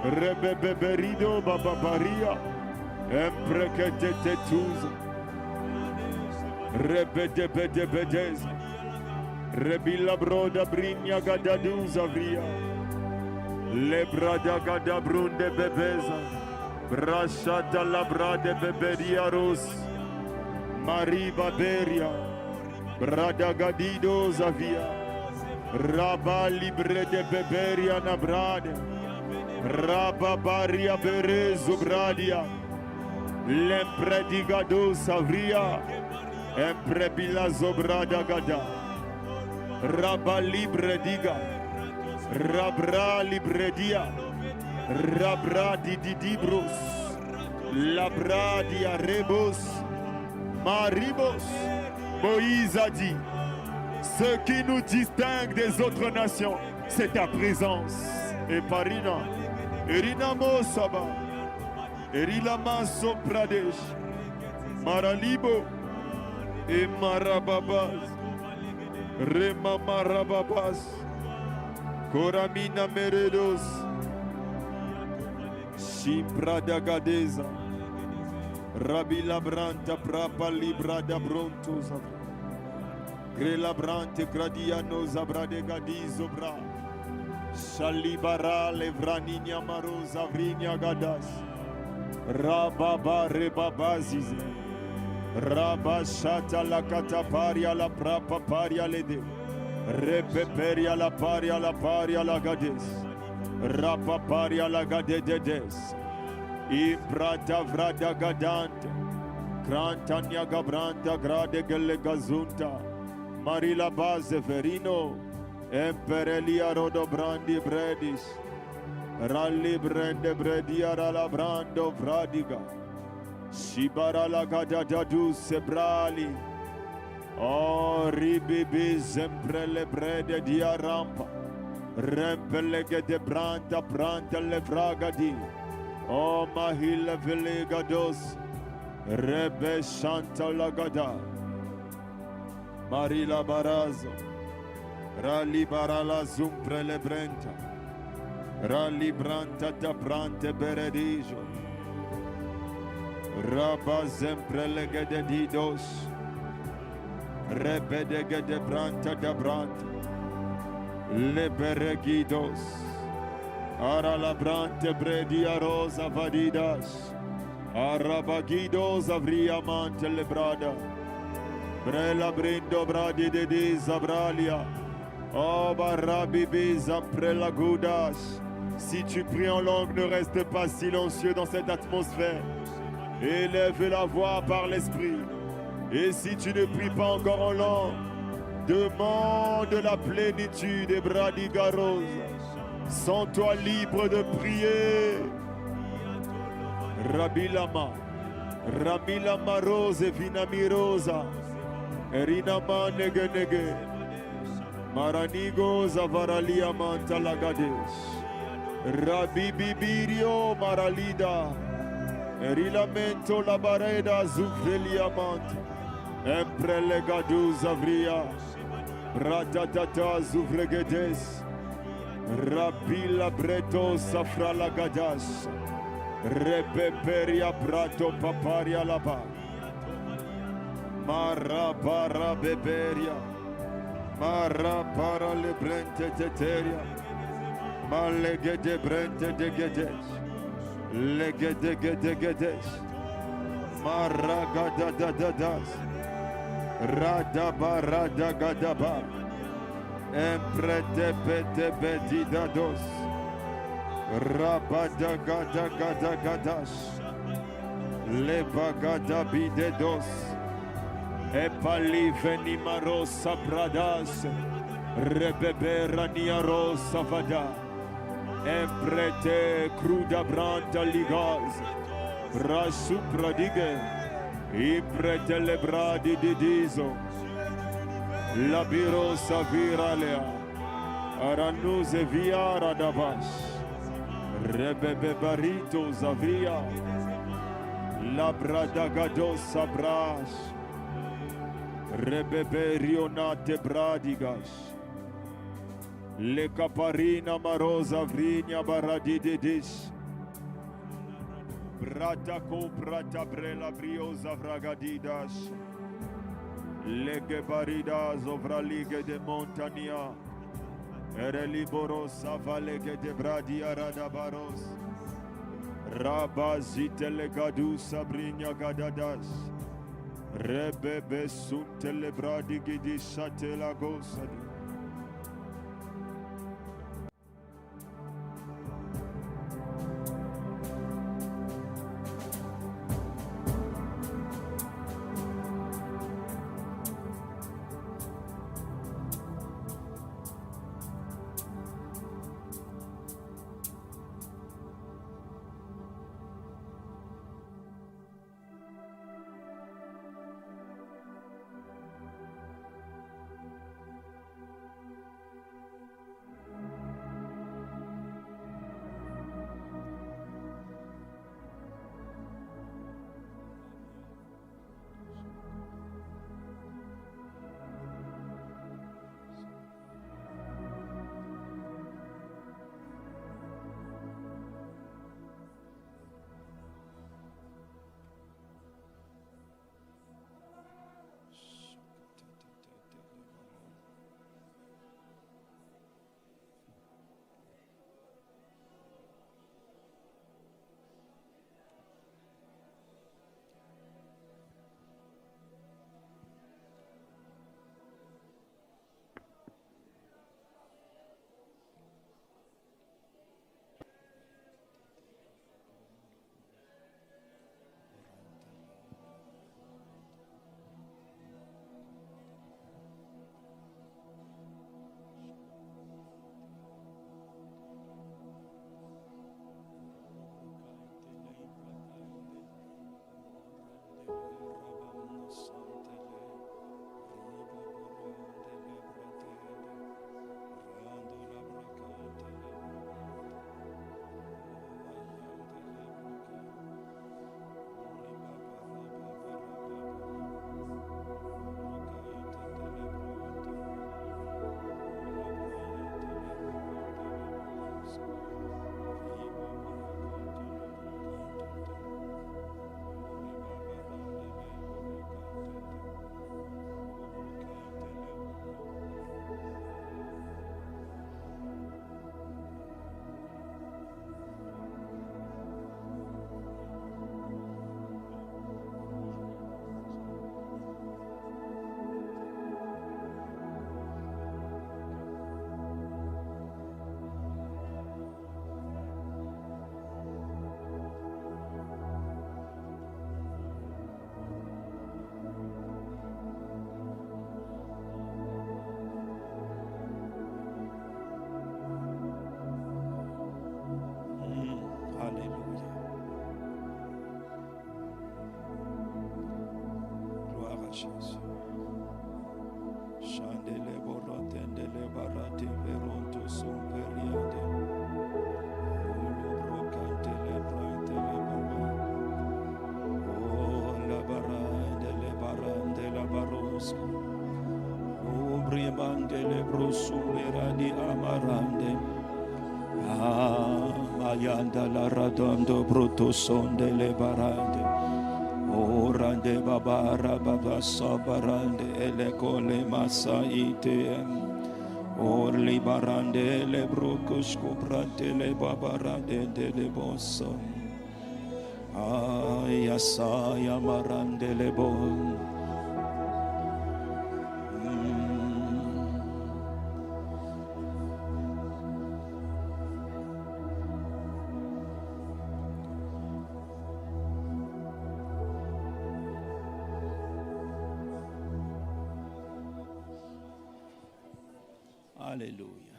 Rebeberido Bababaria, Emprekete Tetuz, Rebedebedebedez, Rebila Broda Brinya Gadaduzavria, Lebrada Gadabrunde Bebeza, Brashada Labrade Beberia Ros, Marie Baberia. Bradagadido Zavia, Rabba libre de beberia nabrade, Rabba baria berezo bradia, Lempredigado Savria, Emprebila zobrada gada, Rabba libre diga, Rabra libredia, Rabra didibros, Labradia rebos, Maribos. Moïse a dit, ce qui nous distingue des autres nations, c'est ta présence. Et parina, Erina Mosaba, Erilama Sopradesh, Maralibo, et Marababas, Rema Marababas, Koramina Meredos, Shimpradagadeza. Rabbi Labranta Prapa Libra da Brontos Grelabrante Gradiano Zabrade Gadizobra Shalibara Levraninia Maro Zavrinia Gadas Rababa Rebabazis Rabashata la Cataparia la Prapa Paria Lede Repeperia la paria la gades. Rapaparia la gadedes. Imprata vrada gadante. Crantania gabranta grade gelle gazunta. Marila base verino. Emperelia rodo brandi bredis. Ralli brende bredia la brando vradiga. Shibara la gadadadu sebrali. Oh ribibi sempre le brede dia rampa. Rempelege de branta pranta le vragadi. Oh mahile velegados. Rebe shanta lagada. Marila barazo. Rali barala zumpre le brenta. Rali branta da brante beredijo. Rabba sempre le gededidos. Rebe de gede branta da branta. Le beregidos. Ara la brante bredia rosa vadidas. Arabagidos avria mante le brada. Brela brindo bradi de disabralia. Oh barabibi zampre gudas. Si tu pries en langue, ne reste pas silencieux dans cette atmosphère. Élève la voix par l'esprit. Et si tu ne pries pas encore en langue, demande la plénitude des bradigaros. Sens-toi libre de prier. Rabilama, Ramilama rose vinamirosa, Erinama nege nege, Maranigo zavaralia mantalagades, Rabibibirio maralida, Erilamento la bareda zufrelia mant, Emprelegadu zavria, Bratatata zufregedes, Rabila breto safra gadas. Repeperia prato paparia laba. Mara para beberia. Mara para le brente teteria. Malege de brente de gedes. Lege de gede gedes. Mara gada da da das. Radaba rada gadaba. Emprete pete betida dos. Rabada gada gada gadas. Lebagada bidedos. Epali venimaros sapradas. Rebebe raniaros savada. Emprete cruda branda ligas. Rasu pradige. Imprete lebradi didizo. Labiro saviralea. Aranuze via radabas. Rebebe barito zavria. Labradagado sabras. Rebebe rionate bradigas. Le caparina marosa vrinia baradidis. Brata co brata brela briosa vragadidas. Lege baridas ovralige de montania. Ereliboros avalege de bradia radabaros. Rabazite legadu sabrinya gadadas. Rebebe sunte lebradi gidi satela gosadi. Jésus. Chandele borotendele barate veronto somperiade. Olo brocantele brantele baba. Oh la barandele barande la barosa. Oh brimandele brosumberadi amarande. Ah mayanda la radondo bruto sondele barande. Orande babara baba sabarande elekole masaite orli barande le brokos kuprate le babarande de le bosso ay asaya marande le bon. Alléluia.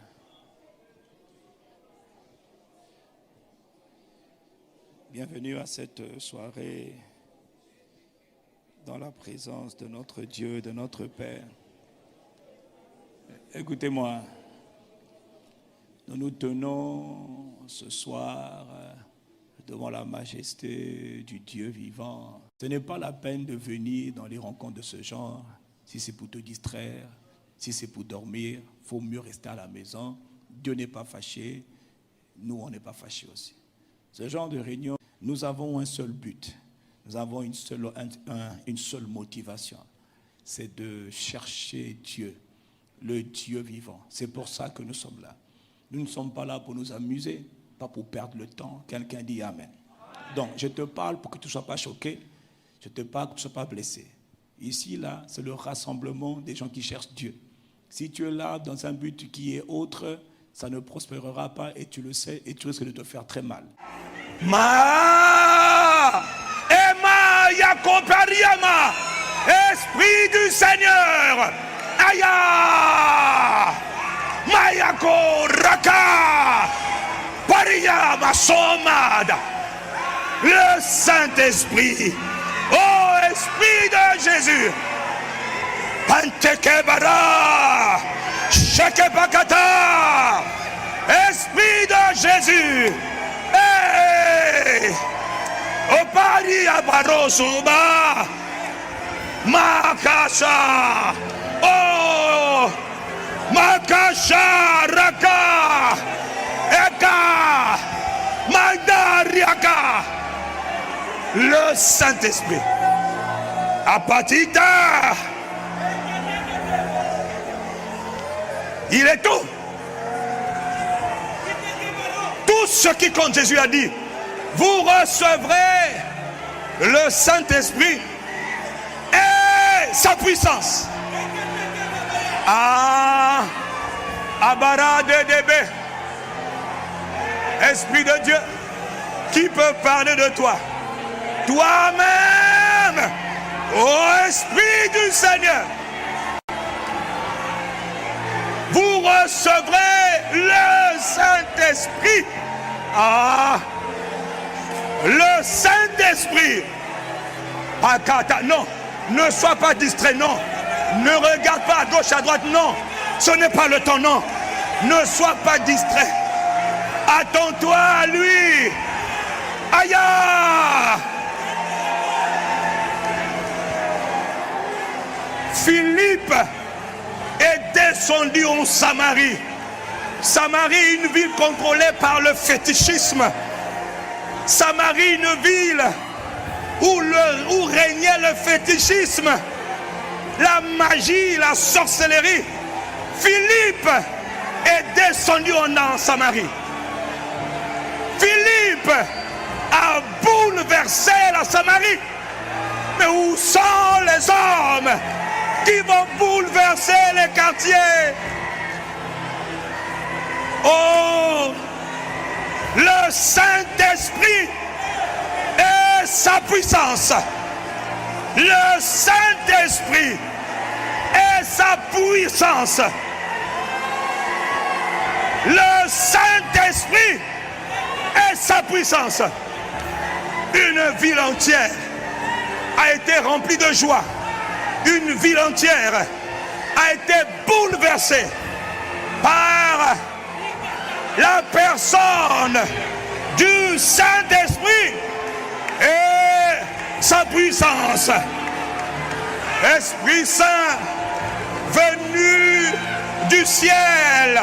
Bienvenue à cette soirée dans la présence de notre Dieu, de notre Père. Écoutez-moi, nous nous tenons ce soir devant la majesté du Dieu vivant. Ce n'est pas la peine de venir dans les rencontres de ce genre si c'est pour te distraire. Si c'est pour dormir, il faut mieux rester à la maison. Dieu n'est pas fâché, nous on n'est pas fâchés aussi. Ce genre de réunion, nous avons un seul but, nous avons une seule motivation, c'est de chercher Dieu, le Dieu vivant. C'est pour ça que nous sommes là. Nous ne sommes pas là pour nous amuser, pas pour perdre le temps. Quelqu'un dit Amen. Donc je te parle pour que tu ne sois pas choqué, je te parle pour que tu ne sois pas blessé. Ici, là, c'est le rassemblement des gens qui cherchent Dieu. Si tu es là dans un but qui est autre, ça ne prospérera pas et tu le sais et tu risques de te faire très mal. Esprit du Seigneur, Aya, Mayako Raka, Paria Masomada, le Saint-Esprit, oh Esprit de Jésus. Pantekebara, Shekebakata, Esprit de Jésus, hey, Opari Abarosuba, Makasha, oh, Makasha, Raka, Eka, Mandariaka, le Saint-Esprit, Apatita. Il est tout. Tout ce qui compte, Jésus a dit, vous recevrez le Saint-Esprit et sa puissance. Ah, Abara de Débé, Esprit de Dieu, qui peut parler de toi? Toi-même, ô Esprit du Seigneur. Vous recevrez le Saint-Esprit. Ah, le Saint-Esprit. Non, ne sois pas distrait, non. Ne regarde pas à gauche, à droite, non. Ce n'est pas le temps, non. Ne sois pas distrait. Attends-toi à lui. Aïe! Philippe est descendu en Samarie. Samarie, une ville contrôlée par le fétichisme. Samarie, une ville où régnait le fétichisme, la magie, la sorcellerie. Philippe est descendu en Samarie. Philippe a bouleversé la Samarie. Mais où sont les hommes qui vont bouleverser les quartiers? Oh, le Saint-Esprit et sa puissance. Le Saint-Esprit et sa puissance. Le Saint-Esprit et sa puissance. Une ville entière a été remplie de joie. une ville entière a été bouleversée par la personne du Saint-Esprit et sa puissance. Esprit Saint venu du ciel,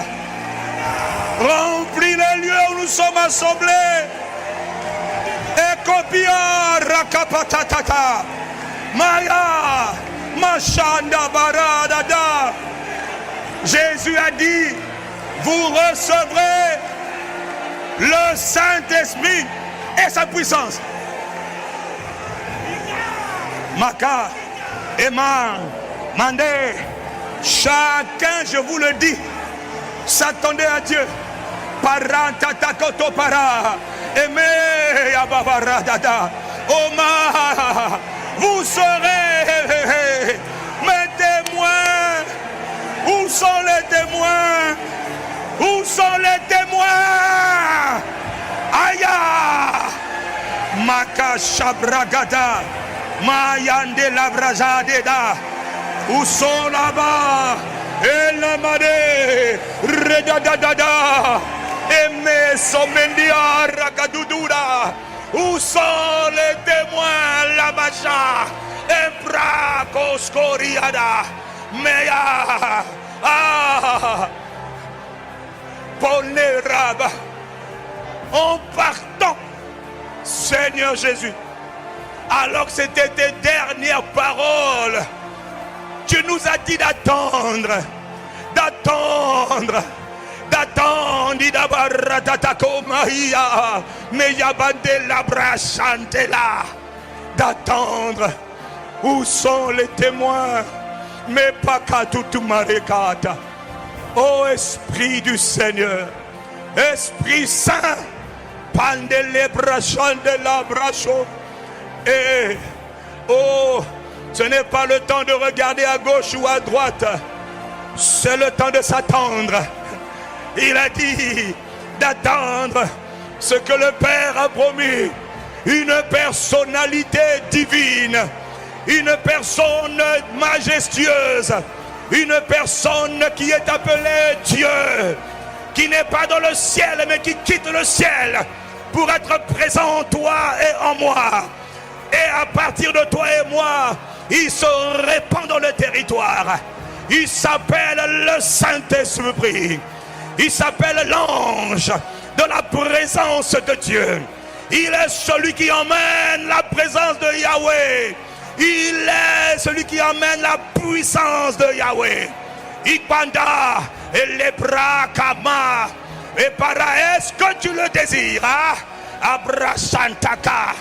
remplis les lieux où nous sommes assemblés. Ekopia rakapatata Maya Mashanda Baradada. Jésus a dit, vous recevrez le Saint-Esprit et sa puissance. Maka, Eman, Mandé, chacun, je vous le dis, s'attendez à Dieu. Parantatakoto para, Aimé Ababaradada, Oma, vous serez mes témoins. Où sont les témoins? Où sont les témoins? Aya Makashabragada Mayande Labrazadeda. Où sont là-bas? Elamade Redadadada Eme Somendia Ragadudura. Où sont les témoins? Labacha Embrakos Koriada Meya Poneraba. En partant, Seigneur Jésus, alors que c'était tes dernières paroles, tu nous as dit d'attendre, d'attendre, d'attendre, d'attendre. Où sont les témoins? Mais pas qu'à tout marekata. Ô Esprit du Seigneur, Esprit Saint, pandele brachon de la bracho. Et oh, ce n'est pas le temps de regarder à gauche ou à droite, c'est le temps de s'attendre. Il a dit d'attendre ce que le Père a promis, une personnalité divine, une personne majestueuse, une personne qui est appelée Dieu, qui n'est pas dans le ciel mais qui quitte le ciel pour être présent en toi et en moi. Et à partir de toi et moi, il se répand dans le territoire. Il s'appelle le Saint-Esprit. Il s'appelle l'ange de la présence de Dieu. Il est celui qui emmène la présence de Yahweh. Il est celui qui amène la puissance de Yahweh. Ikbanda et les bras kama. Et para, est-ce que tu le désires? Abrasantaka.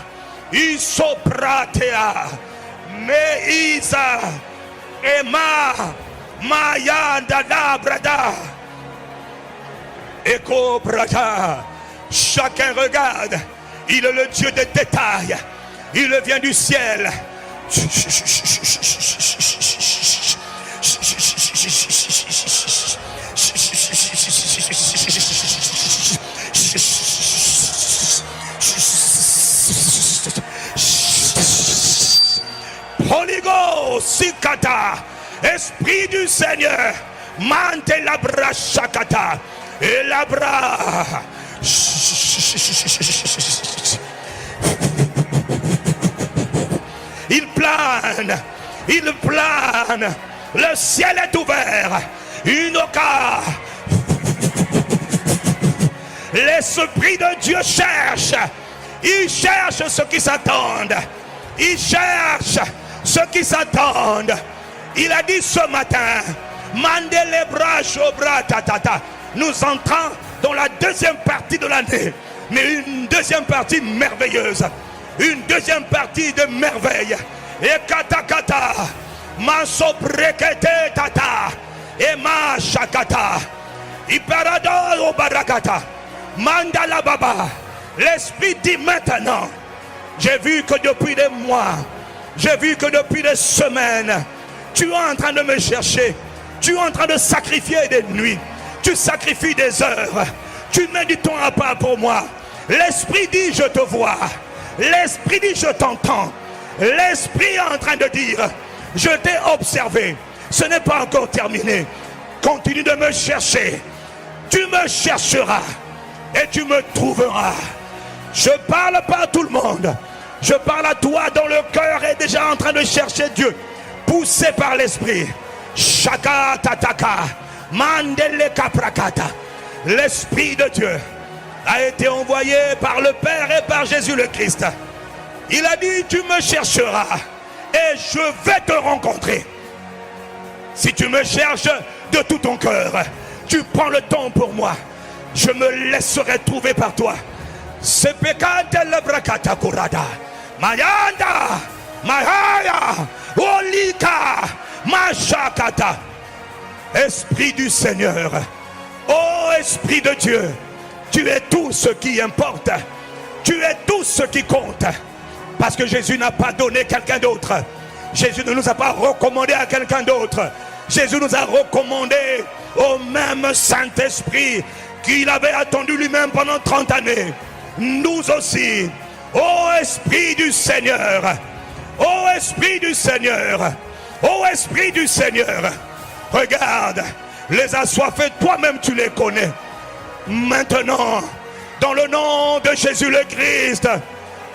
Isopratea. Meisa. Ema. Mayanda da brada. Eko brada. Chacun regarde. Il est le Dieu des détails. Il vient du ciel. Holy Ghost, Sikata, Esprit du Seigneur, Mante labra shakata, et labra. Il plane, il plane, le ciel est ouvert, une oka. L'Esprit de Dieu cherche, il cherche ceux qui s'attendent, il cherche ceux qui s'attendent. Il a dit ce matin, Mandele bra tatata. Nous entrons dans la deuxième partie de l'année, mais une deuxième partie merveilleuse. Une deuxième partie de merveille. Et katakata, masobrekete tata, et ma shakata, iparada o barakata, mandala baba. L'Esprit dit maintenant, j'ai vu que depuis des mois, j'ai vu que depuis des semaines, tu es en train de me chercher, tu es en train de sacrifier des nuits, tu sacrifies des heures, tu mets du temps à part pour moi. L'Esprit dit, je te vois. L'Esprit dit, je t'entends. L'Esprit est en train de dire, Je t'ai observé. Ce n'est pas encore terminé. Continue de me chercher. Tu me chercheras et tu me trouveras. Je parle pas à tout le monde. Je parle à toi dont le cœur est déjà en train de chercher Dieu, poussé par l'esprit. Shaka tataka, mandele kaprakata. L'esprit de Dieu a été envoyé par le Père et par Jésus le Christ. Il a dit, tu me chercheras et je vais te rencontrer. Si tu me cherches de tout ton cœur, tu prends le temps pour moi, je me laisserai trouver par toi. C'est peccate le brakata kurada. Mayanda, Mahaya, Olika, Mashakata. Esprit du Seigneur, ô Esprit de Dieu, tu es tout ce qui importe. Tu es tout ce qui compte. Parce que Jésus n'a pas donné quelqu'un d'autre. Jésus ne nous a pas recommandé à quelqu'un d'autre. Jésus nous a recommandé au même Saint-Esprit qu'il avait attendu lui-même pendant 30 années. Nous aussi, ô Esprit du Seigneur, ô Esprit du Seigneur, ô Esprit du Seigneur, regarde, les assoiffés, toi-même tu les connais. Maintenant, dans le nom de Jésus le Christ,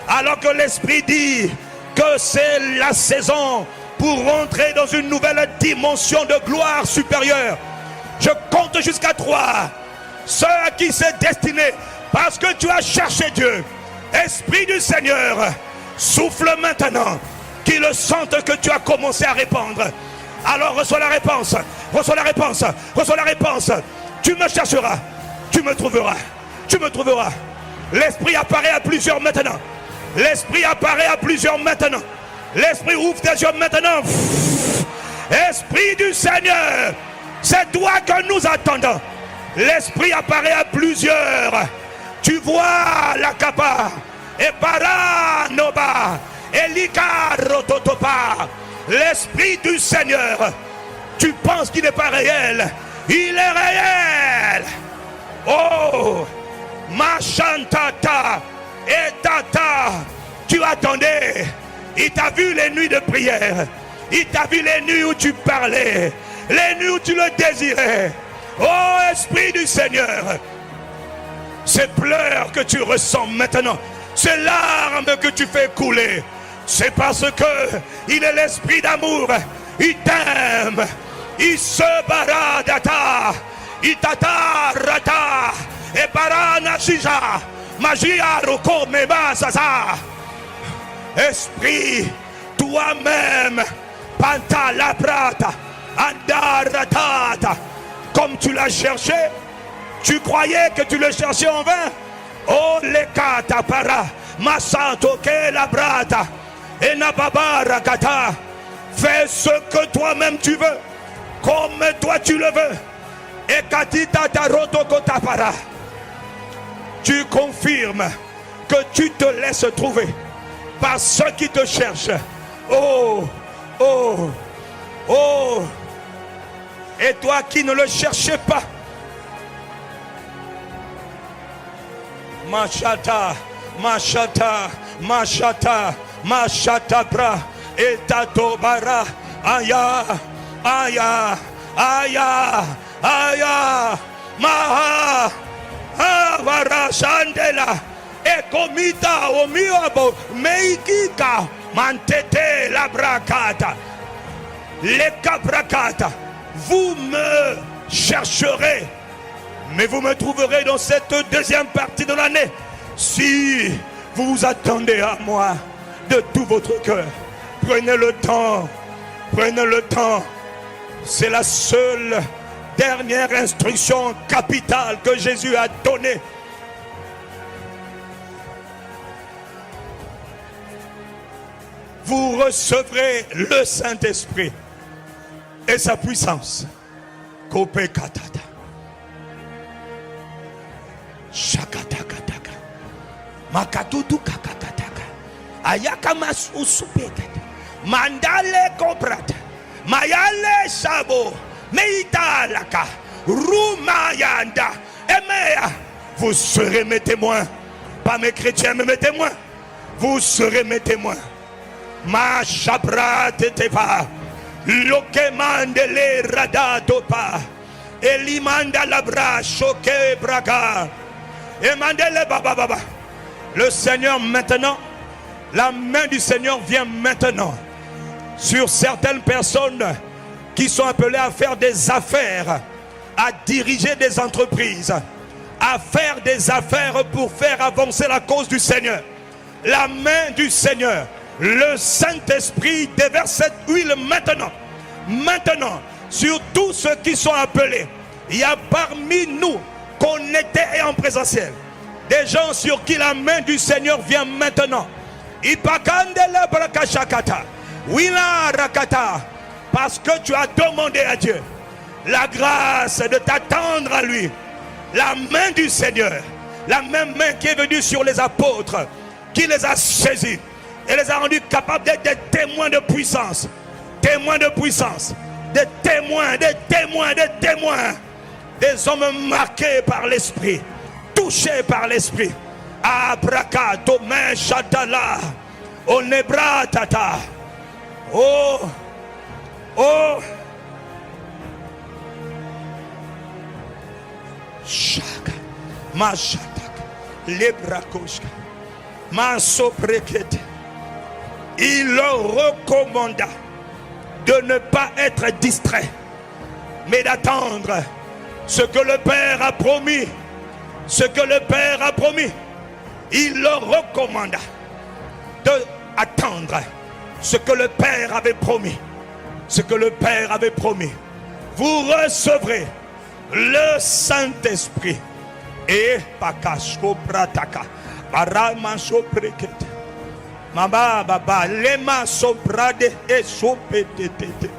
alors que l'Esprit dit que c'est la saison pour rentrer dans une nouvelle dimension de gloire supérieure, je compte jusqu'à 3. Ceux à qui c'est destiné, parce que tu as cherché Dieu. Esprit du Seigneur, souffle maintenant, qu'ils sentent que tu as commencé à répandre. Alors reçois la réponse, reçois la réponse, reçois la réponse. Tu me chercheras, tu me trouveras, tu me trouveras. L'Esprit apparaît à plusieurs maintenant. L'Esprit apparaît à plusieurs maintenant. L'Esprit ouvre tes yeux maintenant. Esprit du Seigneur, c'est toi que nous attendons. L'Esprit apparaît à plusieurs. Tu vois la capa et paranoba et l'ikarototopa. L'Esprit du Seigneur, tu penses qu'il n'est pas réel, il est réel. Oh, machantata et tata, tu attendais. Il t'a vu les nuits de prière, il t'a vu les nuits où tu parlais, les nuits où tu le désirais. Oh Esprit du Seigneur, ces pleurs que tu ressens maintenant, ces larmes que tu fais couler, c'est parce que il est l'Esprit d'amour. Il t'aime. Il se baradata. Il tatarata. Et barana sija. Magia roko meba sasa. Esprit, toi-même, panta la prata. Andaratata. Comme tu l'as cherché, tu croyais que tu le cherchais en vain. Oh le kata para. Masanto ke la brata. Et Nababara Kata, fais ce que toi-même tu veux, comme toi tu le veux. Et Katita Taroto Kotapara, tu confirmes que tu te laisses trouver par ceux qui te cherchent. Oh, oh, oh. Et toi qui ne le cherchais pas, Machata, Machata, Machata. Mashatabra etatobara aya aya aya aya maha avara shandela ekomita omiabo meikika mantete la bracata les cabracata. Vous me chercherez, mais vous me trouverez dans cette deuxième partie de l'année si vous vous attendez à moi de tout votre cœur. Prenez le temps, prenez le temps. C'est la seule dernière instruction capitale que Jésus a donnée. Vous recevrez le Saint-Esprit et sa puissance. Kope katata. Shakatakataka. Makatutu kakataka. Ayakamas usupekata. Mandale kobrata. Mayale sabo. Meitalaka. Rumayanda. Emea. Vous serez mes témoins. Pas mes chrétiens, mais mes témoins. Vous serez mes témoins. Ma chabra tetepa. Lokemandele radatopa. Elimanda labra choke braga. Emandele baba baba. Le Seigneur maintenant, la main du Seigneur vient maintenant sur certaines personnes qui sont appelées à faire des affaires, à diriger des entreprises, à faire des affaires pour faire avancer la cause du Seigneur. La main du Seigneur, le Saint-Esprit déverse cette huile maintenant, sur tous ceux qui sont appelés. Il y a parmi nous, connectés et en présentiel, des gens sur qui la main du Seigneur vient maintenant. Parce que tu as demandé à Dieu la grâce de t'attendre à lui. La main du Seigneur, la même main qui est venue sur les apôtres, qui les a saisis et les a rendus capables d'être des témoins de puissance. Témoins de puissance. Des témoins, des témoins, des témoins. Des hommes marqués par l'Esprit, touchés par l'Esprit. Abraka, Tomé, Chatala, Onebra, Tata. Oh, oh. Shaka, Mashataka, Lebrakoshka, Masoprekete. Il leur recommanda de ne pas être distrait, mais d'attendre ce que le Père a promis. Ce que le Père a promis. Il leur recommanda d'attendre ce que le Père avait promis. Ce que le Père avait promis. Vous recevrez le Saint-Esprit. Et Pakashko Prataka. Baramasho Prekete. Mama Baba. Lema Soprade et Sopetete.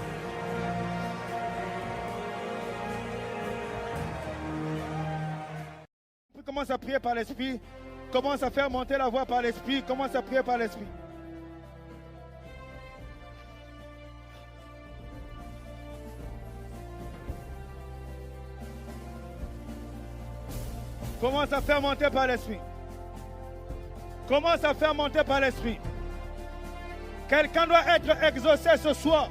Commence à prier par l'Esprit. Commence à faire monter la voix par l'Esprit. Commence à prier par l'Esprit. Commence à faire monter par l'Esprit. Commence à faire monter par l'Esprit. Quelqu'un doit être exaucé ce soir.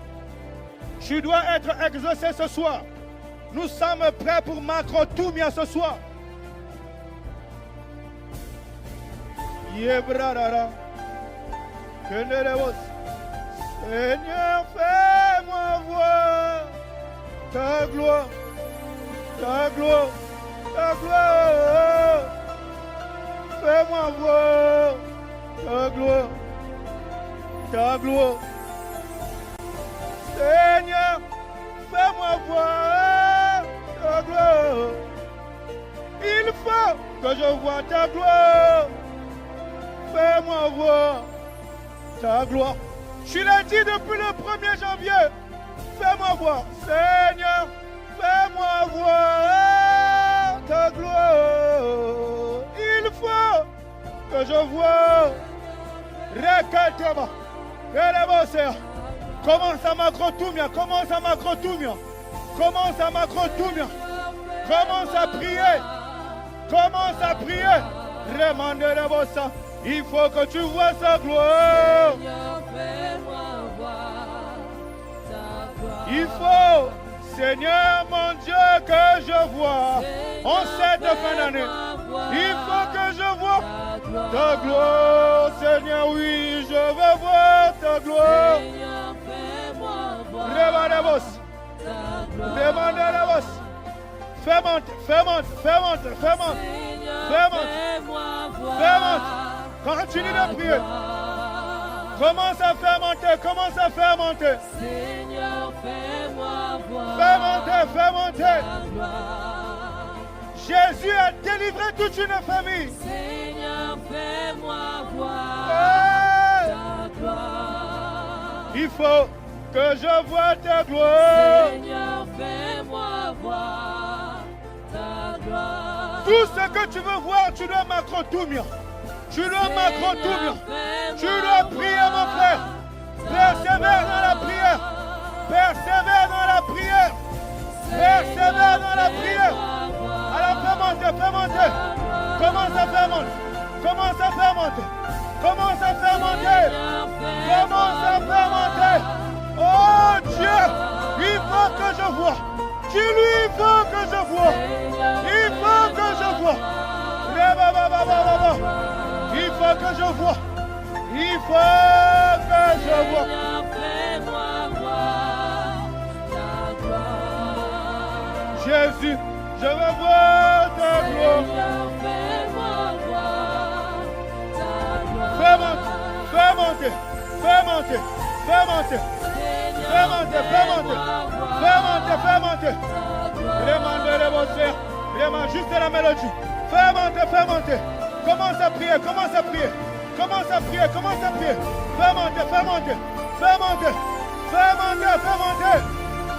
Tu dois être exaucé ce soir. Nous sommes prêts pour Makrotoumia ce soir. Yebrarara. Seigneur, fais-moi voir ta gloire, ta gloire, ta gloire. Fais-moi voir ta gloire, ta gloire. Seigneur, fais-moi voir ta gloire. Il faut que je voie ta gloire. Fais-moi voir ta gloire. Je l'ai dit depuis le 1er janvier. Fais-moi voir. Seigneur, fais-moi voir ta gloire. Il faut que je voie. Rekateba. Commence à Makrotoumia. Commence à Makrotoumia. Commence à Makrotoumia. Commence à prier. Commence à prier. Remande. Il faut que tu vois sa gloire. Il faut, Seigneur mon Dieu, que je vois en cette fin d'année. Il faut que je vois ta gloire. Seigneur, oui, je veux voir ta gloire. Demande-le-vos. Fais monter, fais monter, fais monter, fais monter. Fais monter. Fais monter. Continue de prier. Commence à faire monter. Commence à faire monter. Seigneur, fais-moi voir. Fais monter, fais monter. Jésus a délivré toute une famille. Seigneur, fais-moi voir ta gloire. Il faut que je voie ta gloire. Seigneur, fais-moi voir ta gloire. Tout ce que tu veux voir, tu dois Makrotoumia. Tu dois Makrotoumia. Tu dois prier, mon frère. Persévère dans la prière. Persévère dans la prière. Persévère dans la prière. Alors fais monter, fais monter. Commence à faire monter. Commence à faire monter. Commence à faire monter. Commence à faire monter. Oh Dieu. que je vois. Dis-lui, il faut que je vois. Il faut que je vois. Il faut que je vois. Il faut que je vois. Jésus, je veux voir ta gloire. Fais monter, fais monter, fais monter, fais monter, fais monter, fais monter, fais monter, fais monter. Remandez les vos frères, vraiment juste la mélodie. Fais monter, fais monter. Commence à prier, commence à prier. Commence à prier, commence à prier. Fais monter, fais monter, fais monter, fais monter, fais monter,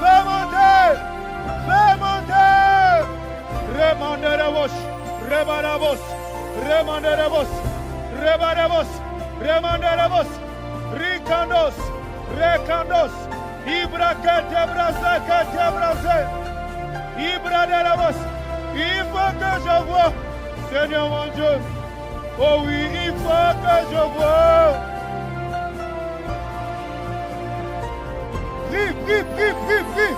fais monter, fais monter. Remandez les vos, rebarabos, remandez les vos. Rebarabos, remandarabos, ricandos, recandos, ibrakate brasakate brase, ibradarabos. Il faut que je vois, Seigneur mon Dieu. Oh oui, il faut que je vois. Prie, prie, prie, prie, prie.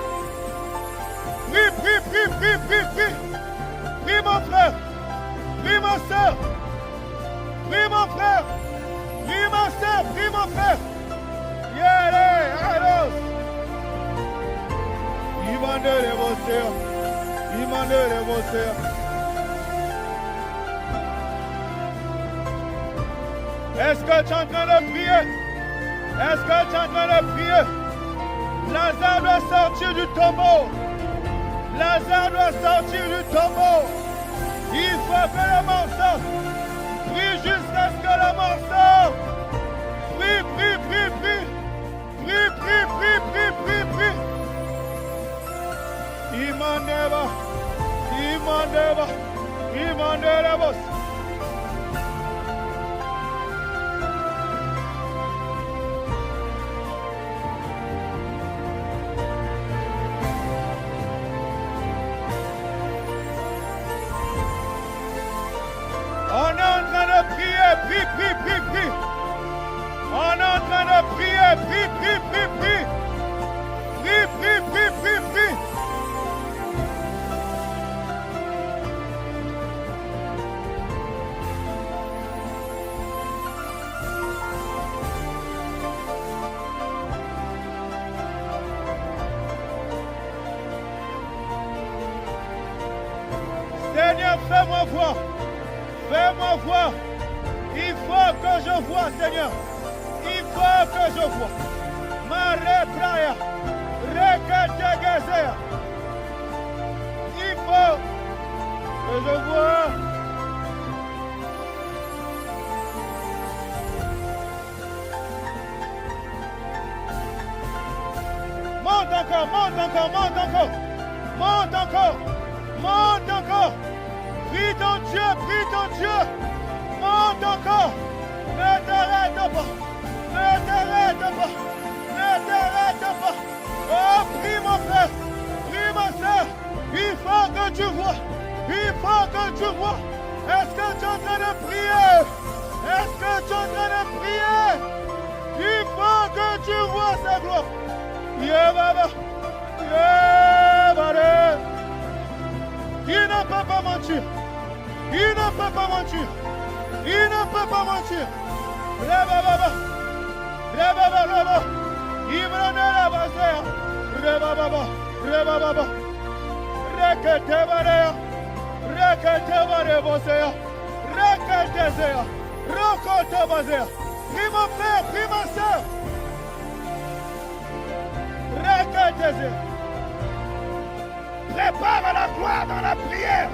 Prie, prie, prie, prie, prie, prie. Prie mon frère, prie ma soeur. Prie mon frère, prie ma soeur, prie mon frère. Yere, alos. Imandere vos sœurs, imandere vos sœurs. Est-ce que tu es en train de prier? Est-ce que tu es en train de prier? Lazare doit sortir du tombeau. Lazare doit sortir du tombeau. Il faut que le mort sorte. Prie jusqu'à ce que le mort sorte. Prie, prie, prie, prie. Prie, prie, prie, prie, prie, prie. Imandeva, imandeva, imandeva. On est en train de prier, prie, prie, prie, prie. On est en train de prier, prie, prie, prie, prie. Prie, prie, prie, prie, prie. Seigneur, fais-moi voir. Fais-moi voir. Il faut que je vois, Seigneur. Il faut que je vois. Mare praya. Reketegezea. Il faut que je vois. Monte encore, monte encore, monte encore. Monte encore. Monte encore. Prie ton Dieu, prie ton Dieu. Monte encore. Ne t'arrête pas. Ne t'arrête pas. Ne t'arrête pas. Oh, prie mon frère. Prie ma soeur. Il faut que tu vois. Il faut que tu vois. Est-ce que tu es en train de prier? Est-ce que tu es en train de prier? Il faut que tu vois sa gloire. Yeah, Baba. Yeah, Baba. Il ne peut pas mentir. Il ne peut pas mentir. Il ne peut pas mentir. Rebababa. Rebababa. Ibranera basea. Rebababa. Rebababa. Reketebarea. Reketebare bosea. Reketezea. Rokotobazea. Prie mon frère, prie ma soeur. Reketezea. Prépare la gloire dans la prière.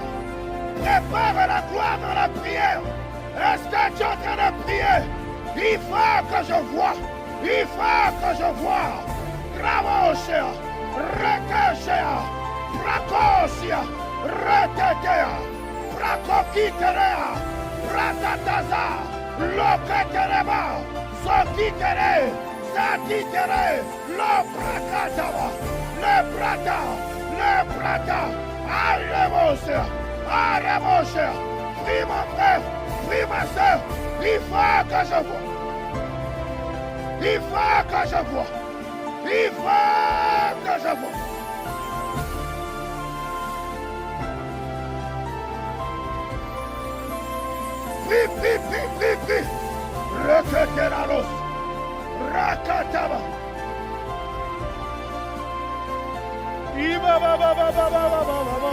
Prépare la gloire dans la prière. Est-ce que tu es en train de prier? Il faut que je vois. Il faut que je vois. Ramoshea. Rekeshea. Prakosia. Retetea. Prakokiterea. Pratataza. Loketereba. Sokitere. Sakitere. Lo prakataba. Le prata. Le prata. Arremosea. Arremosea. Prie mon frère. Prie ma soeur. Il faut que je vois. Il faut que je vois. Il faut que je vois. Rekeralos. Rakataba. Iba ba ba ba ba ba ba ba ba.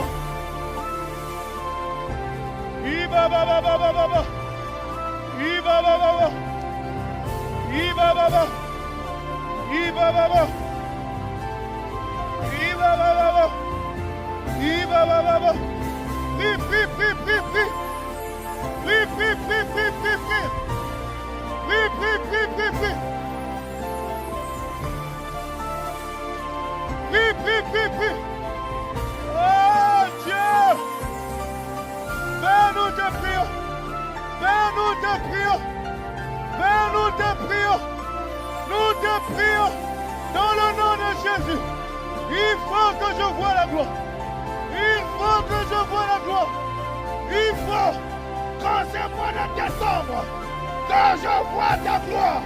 Iba ba ba ba ba ba ba. Iba ba ba ba. Iba ba ba. Iba ba ba. Iba ba ba ba. Iba ba ba ba. Pip pip pip pip pip. Pip pip pip pip pip pip. Pip pip pip pip pip. Pip pip pip pip. Oh Dieu. Père, nous te prions. Père, nous te prions. Père, nous te prions. Nous te prions. Dans le nom de Jésus. Il faut que je voie la gloire. Il faut que je voie la gloire. Il faut, quand c'est mois de décembre, que je vois ta gloire.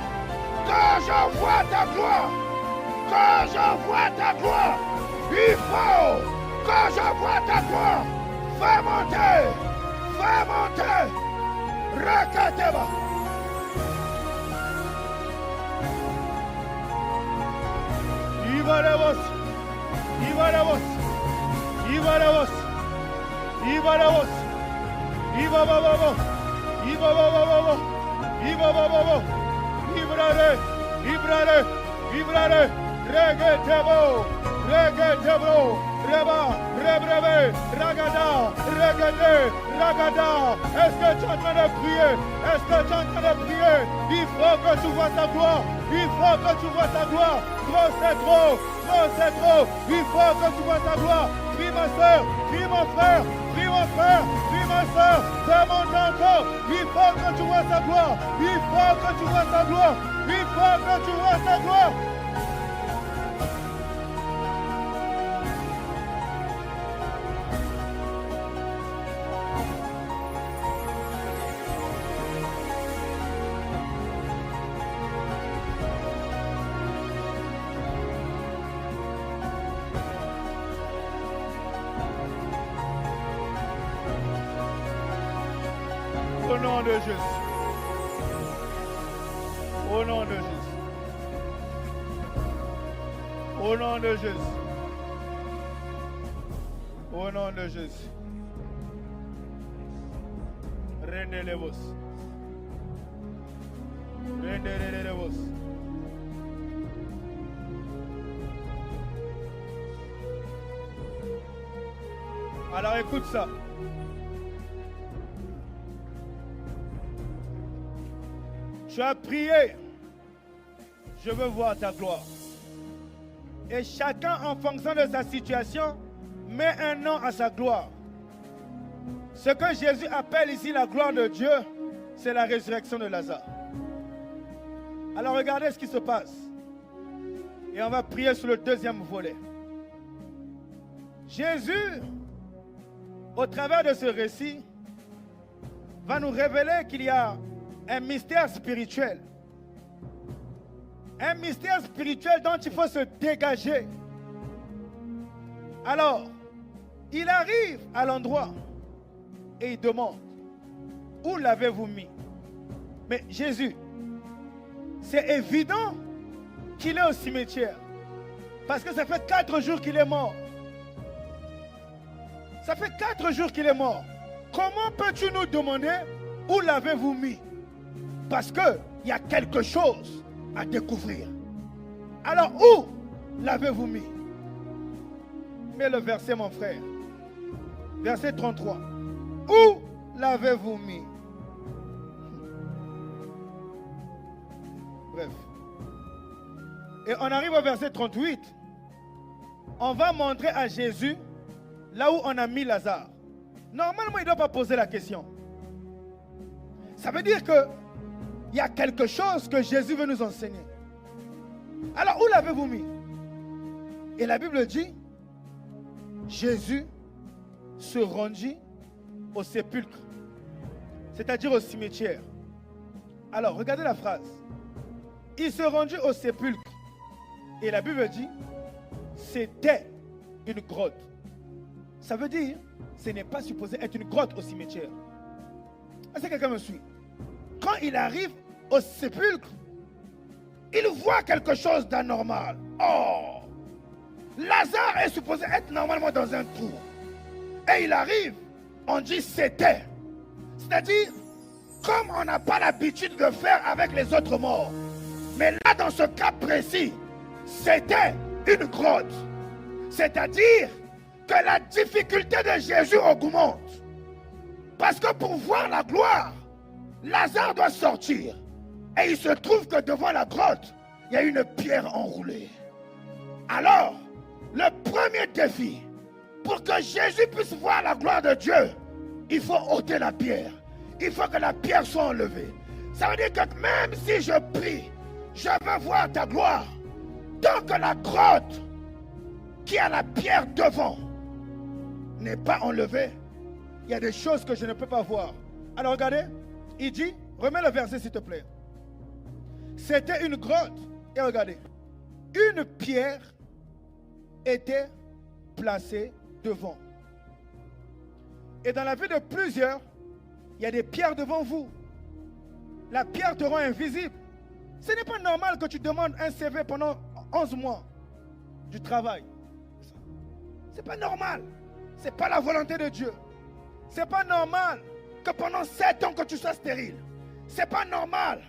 Que je vois ta gloire. Que je vois ta gloire. Il faut que je vois ta gloire. Fais monter. Fais monter. Rakateba. Ibarabos. Ibarabos. Ibarabos. Ibarabos. Ibabababo. Ibabababo. Ibabababo. Ibrare. Ibrare. Ibrare. Regetebo. Regetebo. Reba. Rebrebe. Ragada. Regade. Ragada. Est-ce que tu es en train de prier? Est-ce que tu es en train de prier? Il faut que tu vois ta gloire. Il faut que tu vois ta gloire. Trop c'est trop. Trop c'est trop. Il faut que tu vois ta gloire. Prie ma soeur. Prie mon frère. Prie mon frère. Prie ma soeur. Fais monter encore. Il faut que tu vois ta gloire. Il faut que tu vois ta gloire. Il faut que tu vois ta gloire. Au nom de Jésus. Au nom de Jésus. Au nom de Jésus. Au nom de Jésus. Rendez-les-vos. Rendez-les-vos. Alors écoute ça. Tu as prié, je veux voir ta gloire. Et chacun, en fonction de sa situation, met un nom à sa gloire. Ce que Jésus appelle ici la gloire de Dieu, c'est la résurrection de Lazare. Alors regardez ce qui se passe. Et on va prier sur le deuxième volet. Jésus, au travers de ce récit, va nous révéler qu'il y a un mystère spirituel. Un mystère spirituel dont il faut se dégager. Alors, il arrive à l'endroit et il demande, où l'avez-vous mis? Mais Jésus, c'est évident qu'il est au cimetière. Parce que ça fait 4 jours qu'il est mort. Ça fait 4 jours qu'il est mort. Comment peux-tu nous demander où l'avez-vous mis? Parce qu'il y a quelque chose à découvrir. Alors où l'avez-vous mis? Mets le verset, mon frère. Verset 33. Où l'avez-vous mis? Bref. Et on arrive au verset 38. On va montrer à Jésus là où on a mis Lazare. Normalement, il ne doit pas poser la question. Ça veut dire que il y a quelque chose que Jésus veut nous enseigner. Alors, où l'avez-vous mis? Et la Bible dit, Jésus se rendit au sépulcre, c'est-à-dire au cimetière. Alors, regardez la phrase. Il se rendit au sépulcre. Et la Bible dit, c'était une grotte. Ça veut dire, ce n'est pas supposé être une grotte au cimetière. Est-ce que quelqu'un me suit? Quand il arrive au sépulcre, il voit quelque chose d'anormal. Oh! Lazare est supposé être normalement dans un trou. Et il arrive, on dit c'était. C'est-à-dire, comme on n'a pas l'habitude de faire avec les autres morts. Mais là, dans ce cas précis, c'était une grotte. C'est-à-dire que la difficulté de Jésus augmente. Parce que pour voir la gloire, Lazare doit sortir. Et il se trouve que devant la grotte, il y a une pierre enroulée. Alors, le premier défi, pour que Jésus puisse voir la gloire de Dieu, il faut ôter la pierre. Il faut que la pierre soit enlevée. Ça veut dire que même si je prie, je veux voir ta gloire, tant que la grotte qui a la pierre devant n'est pas enlevée, il y a des choses que je ne peux pas voir. Alors regardez, il dit, remets le verset s'il te plaît. C'était une grotte. Et regardez, une pierre était placée devant. Et dans la vie de plusieurs, il y a des pierres devant vous. La pierre te rend invisible. Ce n'est pas normal que tu demandes un CV pendant 11 mois du travail. Ce n'est pas normal. Ce n'est pas la volonté de Dieu. Ce n'est pas normal que pendant 7 ans que tu sois stérile. Ce n'est pas normal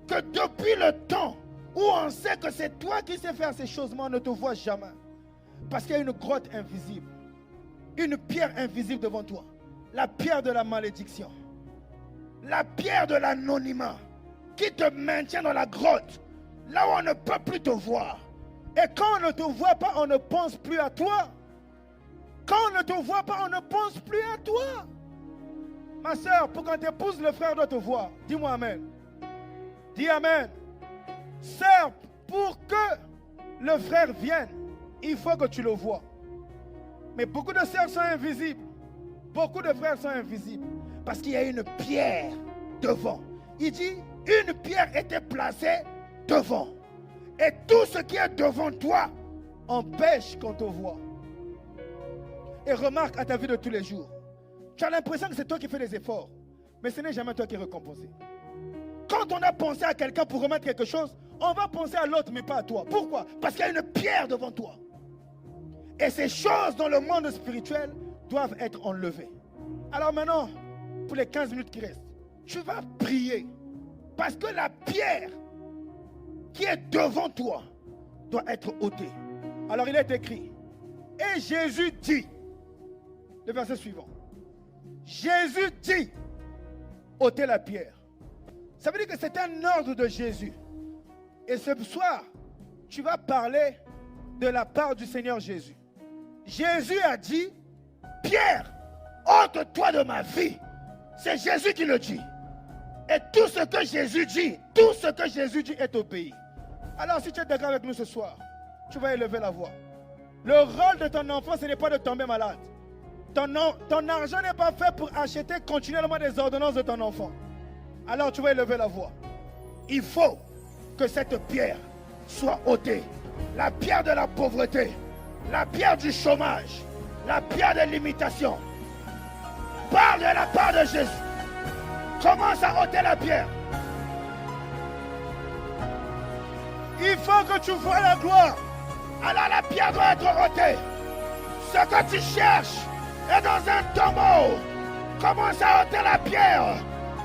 que depuis le temps où on sait que c'est toi qui sais faire ces choses, mais on ne te voit jamais. Parce qu'il y a une grotte invisible. Une pierre invisible devant toi. La pierre de la malédiction. La pierre de l'anonymat qui te maintient dans la grotte, là où on ne peut plus te voir. Et quand on ne te voit pas, on ne pense plus à toi. Quand on ne te voit pas, on ne pense plus à toi. Ma soeur, pour qu'on t'épouse, le frère doit te voir. Dis-moi amen. Dis amen. Sœur, pour que le frère vienne, il faut que tu le vois. Mais beaucoup de sœurs sont invisibles. Beaucoup de frères sont invisibles. Parce qu'il y a une pierre devant. Il dit, une pierre était placée devant. Et tout ce qui est devant toi empêche qu'on te voit. Et remarque à ta vie de tous les jours. Tu as l'impression que c'est toi qui fais des efforts. Mais ce n'est jamais toi qui es récompensé. Quand on a pensé à quelqu'un pour remettre quelque chose, on va penser à l'autre mais pas à toi. Pourquoi? Parce qu'il y a une pierre devant toi. Et ces choses dans le monde spirituel doivent être enlevées. Alors maintenant, pour les 15 minutes qui restent, tu vas prier. Parce que la pierre qui est devant toi doit être ôtée. Alors il est écrit, et Jésus dit, le verset suivant, Jésus dit, ôtez la pierre. Ça veut dire que c'est un ordre de Jésus. Et ce soir, tu vas parler de la part du Seigneur Jésus. Jésus a dit, Pierre, ôte-toi de ma vie. C'est Jésus qui le dit. Et tout ce que Jésus dit, est obéi. Alors si tu es d'accord avec nous ce soir, tu vas élever la voix. Le rôle de ton enfant, ce n'est pas de tomber malade. Ton argent n'est pas fait pour acheter continuellement des ordonnances de ton enfant. Alors tu vas élever la voix. Il faut que cette pierre soit ôtée. La pierre de la pauvreté, la pierre du chômage, la pierre de l'imitation. Parle de la part de Jésus. Commence à ôter la pierre. Il faut que tu vois la gloire. Alors la pierre doit être ôtée. Ce que tu cherches est dans un tombeau. Commence à ôter la pierre.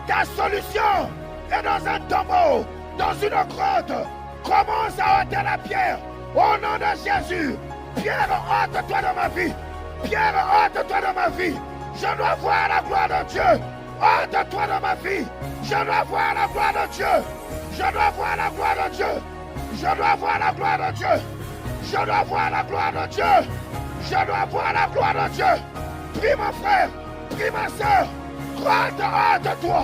Ta solution est dans un tombeau, dans une grotte. Commence à ôter la pierre. Au nom de Jésus. Pierre, ôte-toi de ma vie. Pierre, ôte-toi de ma vie. Je dois voir la gloire de Dieu. Ôte-toi de ma vie. Je dois voir la gloire de Dieu. Je dois voir la gloire de Dieu. Je dois voir la gloire de Dieu. Je dois voir la gloire de Dieu. Je dois voir la gloire de Dieu. Prie mon frère. Prie ma soeur. Grotte, ôte-toi.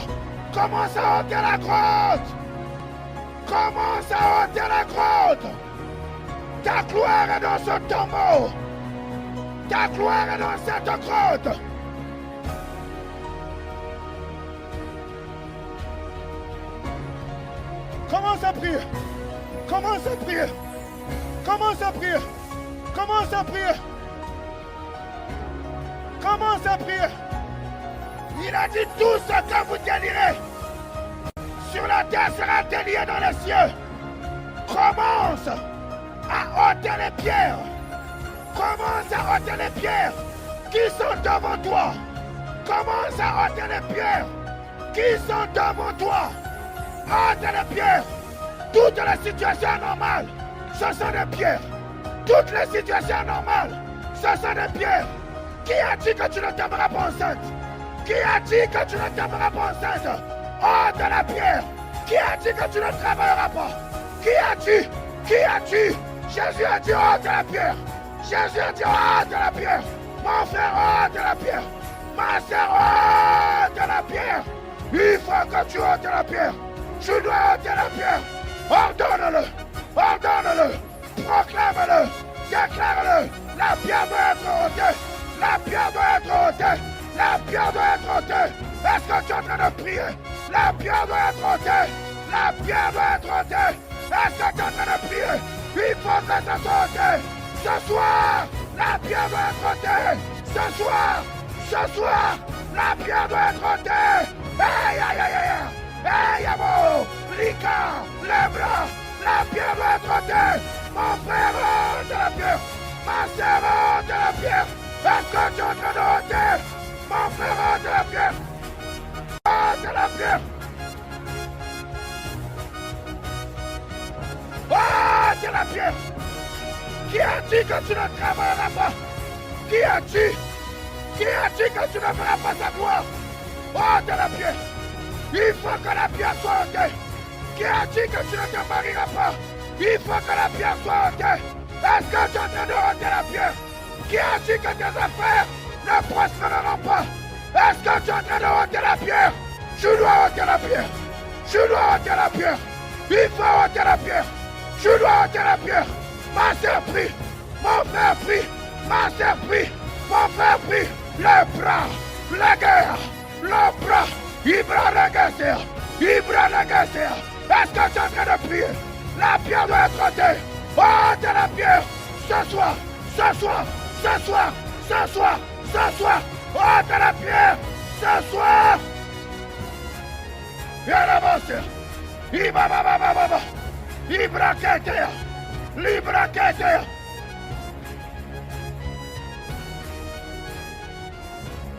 Commence à ôter la grotte. Commence à ôter la grotte. Ta gloire est dans ce tombeau. Ta gloire est dans cette grotte. Commence à prier. Commence à prier. Commence à prier. Commence à prier. Commence à prier. Il a dit tout ce que vous délirez sur la terre sera délié dans les cieux. Commence à ôter les pierres. Commence à ôter les pierres qui sont devant toi. Commence à ôter les pierres qui sont devant toi. Ôte les pierres. Toutes les situations normales, ce sont des pierres. Toutes les situations normales, ce sont des pierres. Qui a dit que tu ne t'aimeras pas enceinte? Qui a dit que tu ne t'aimeras pas enceinte? Ôte la pierre. Qui a dit que tu ne travailleras pas? Qui a dit? Qui a dit? Jésus a dit ôte la pierre. Jésus a dit ôte la pierre. Mon frère, ôte la pierre. Ma soeur, ôte la pierre. Il faut que tu ôtes la pierre. Tu dois ôter la pierre. Ordonne-le. Ordonne-le. Proclame-le. Déclare-le. La pierre doit être ôtée. La pierre doit être ôtée. La pierre doit être ôtée. Est-ce que tu es en train de prier? La pierre doit être ôtée. La pierre doit être ôtée. Est-ce que tu es en train de prier? Il faut que ça soit ôté. Ce soir, la pierre doit être ôtée. Ce soir, la pierre doit être ôtée. Aïe, aïe, aïe, aïe. Aïe, amour. Lika, les bras. La pierre doit être ôtée. Mon frère, ôte la pierre. Ma sœur, ôte la pierre. Est-ce que tu es en train de ôter? Mon frère, ôte la pierre. Ôte la pierre. Ôte la pierre. Qui a dit que tu ne travailleras pas? Qui a dit? Qui a dit que tu ne feras pas ta gloire? Ôte la pierre. Il faut que la pierre soit ôtée. Qui a dit que tu ne te marieras pas? Il faut que la pierre soit ôtée. Est-ce que tu es en train de ôter la pierre? Qui a dit que tes affaires ne prospéreront pas? Est-ce que tu es en train de ôter la pierre? Tu dois ôter la pierre. Tu dois ôter la pierre. Il faut ôter la pierre. Tu dois ôter la pierre. Ma sœur prie. Mon frère prie. Ma sœur prie. Mon frère prie. Le bras. La guerre. Le bras. Ibra la guerre. Ibra la guerre. Est-ce que tu es en train de prier? La pierre doit être ôtée. Ôte la pierre. Ce soir. Ce soir. Ce soir. Ce soir. Ce soir. Ôte la pierre. Ce soir. Viens là-bas, sœur. Ibaba. Ibra ketea. Libra ketea.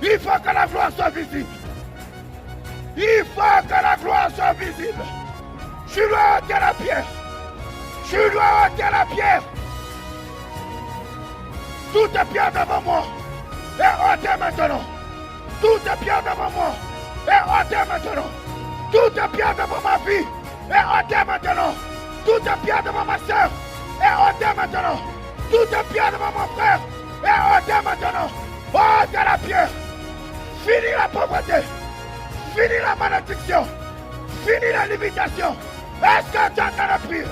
Il faut que la gloire soit visible. Il faut que la gloire soit visible. Tu dois ôter la pierre. Tu dois ôter la pierre. Toute pierre devant moi est ôtée maintenant. Toute pierre devant moi est ôtée maintenant. Toute pierre devant ma vie est ôtée maintenant. Toute pierre devant ma soeur est ôtée maintenant. Toute pierre devant mon frère est ôtée maintenant. Ôte la pierre. Fini la pauvreté. Fini la malédiction. Fini la limitation. Est-ce que tu es en train de prier?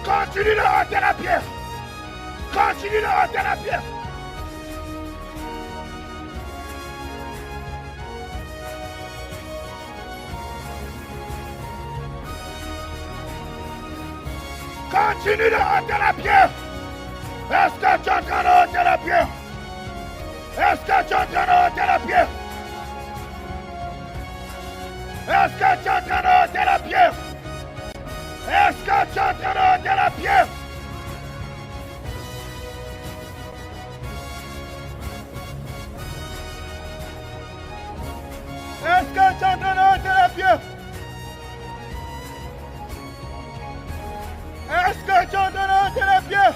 Continue de ôter la pierre. Continue de ôter la pierre. Continue de ôter la pierre. Est-ce que tu es en train de ôter la pierre? Est-ce que tu es en train de ôter la pierre? Est-ce que tu es en train de ôter la pierre? Est-ce que tu es en train de ôter la pierre? Est-ce que tu es en train de ôter la pierre? Est-ce que tu es en train de ôter la pierre?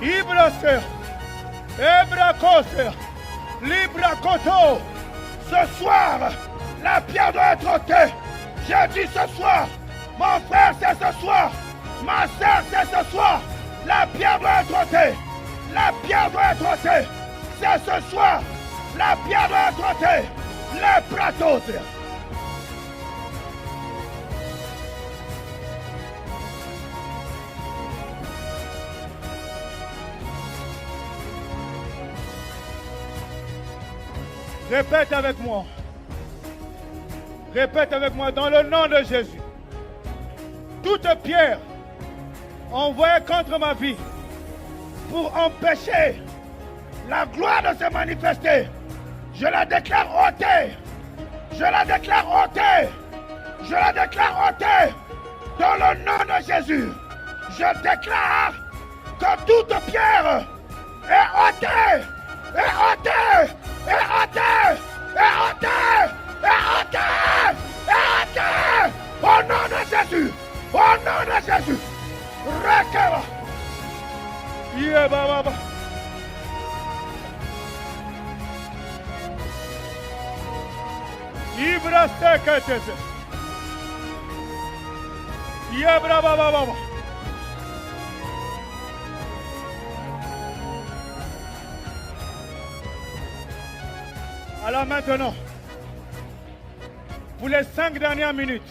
Ibrasser, Ebracoser, Libracoto. Ce soir, la pierre doit être ôtée. J'ai dit ce soir, mon frère c'est ce soir, ma soeur c'est ce soir. La pierre doit être ôtée. La pierre doit être ôtée. C'est ce soir. La pierre doit être ôtée. Les pratos. Répète avec moi. Répète avec moi dans le nom de Jésus. Toute pierre envoyé contre ma vie pour empêcher la gloire de se manifester, je la déclare ôtée. Je la déclare ôtée. Je la déclare ôtée. Dans le nom de Jésus, je déclare que toute pierre est ôtée. Est ôtée. Est ôtée. Est ôtée. Est ôtée. Est ôtée. Au nom de Jésus. Au nom de Jésus. Rekeba. Yebaba. Ibra seketese. Yebra baba baba. Alors maintenant, pour les 5 dernières minutes,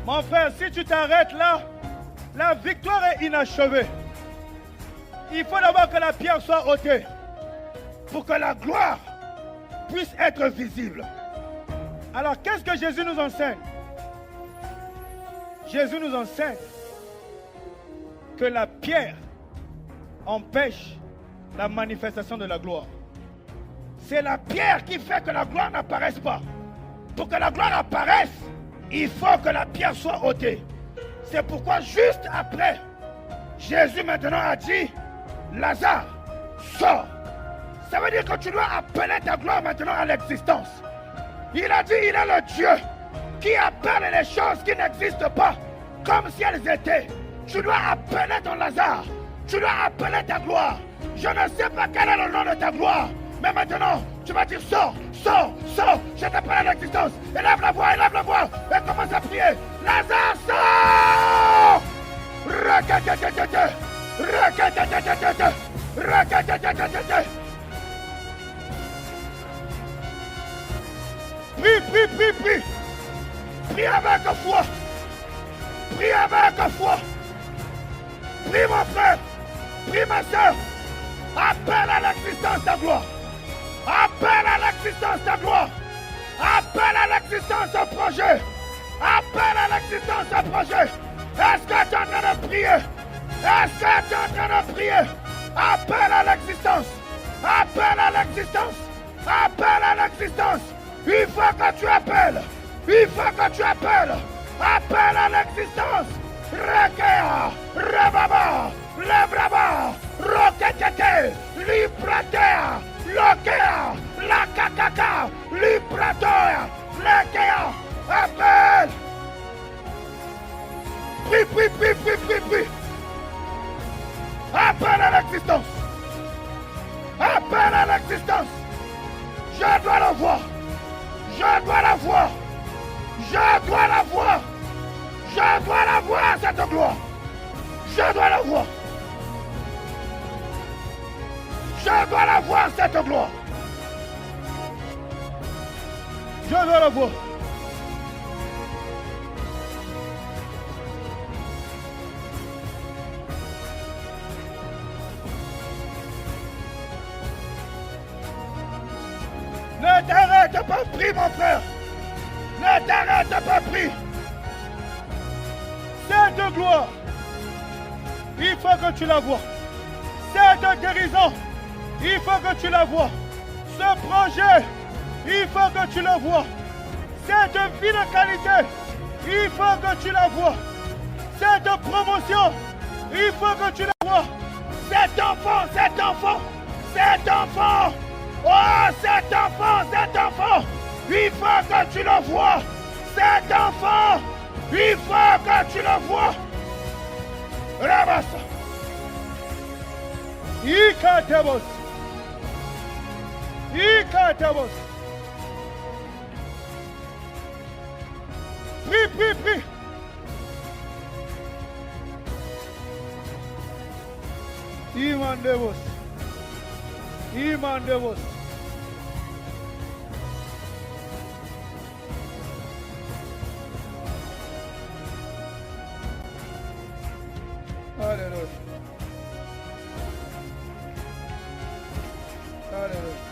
mon frère, si tu t'arrêtes là, la victoire est inachevée. Il faut d'abord que la pierre soit ôtée pour que la gloire puisse être visible. Alors, qu'est-ce que Jésus nous enseigne? Jésus nous enseigne que la pierre empêche la manifestation de la gloire. C'est la pierre qui fait que la gloire n'apparaisse pas. Pour que la gloire apparaisse, il faut que la pierre soit ôtée. C'est pourquoi juste après, Jésus maintenant a dit, Lazare, sors. Ça veut dire que tu dois appeler ta gloire maintenant à l'existence. Il a dit, il est le Dieu qui appelle les choses qui n'existent pas comme si elles étaient. Tu dois appeler ton Lazare. Tu dois appeler ta gloire. Je ne sais pas quel est le nom de ta gloire. Mais maintenant, tu vas dire, sors, sors, sors. Je t'appelle à l'existence. Élève la voix, et commence à prier. Lazare, sors. Rakatatata. Rakatatata. Rakatatata. Prie, prie, prie, prie. Prie avec foi. Prie avec foi. Prie mon frère. Prie ma soeur. Appelle à l'existence ta gloire. Appelle à l'existence ta gloire. Appelle à l'existence ton projet. Appelle à l'existence ton projet. Est-ce que tu es en train de prier? Est-ce que tu es en train de prier? Appelle à l'existence. Appelle à l'existence. Appelle à l'existence. Il faut que tu appelles. Il faut que tu appelles. Appelle à l'existence. Rekea. Rebaba. Lebraba. Roketete. Libratea. Lokea. Lakakaka. Libratoya. Lekea. Appelle. Prie, prie, prie, prie, prie, prie. Appelle à l'existence. Appelle à l'existence. Je dois la voir. Je dois la voir. Je dois la voir. Je dois la voir, cette gloire. Je dois la voir. Je dois la voir, cette gloire. Je dois la voir. Ne t'arrête pas, prie mon frère. Ne t'arrête pas, prie. Cette gloire, il faut que tu la vois. Cette guérison, il faut que tu la vois. Ce projet, il faut que tu la vois. Cette vie de qualité, il faut que tu la vois. Cette promotion, il faut que tu la vois. Cet enfant, cet enfant, cet enfant. Oh, cet enfant, il faut que tu le vois. Cet enfant, il faut que tu le vois. Rabassa. Ikatebos. Ikatebos. Prie, prie, prie. Imandevos. Imandevos. Hallelujah. Hallelujah.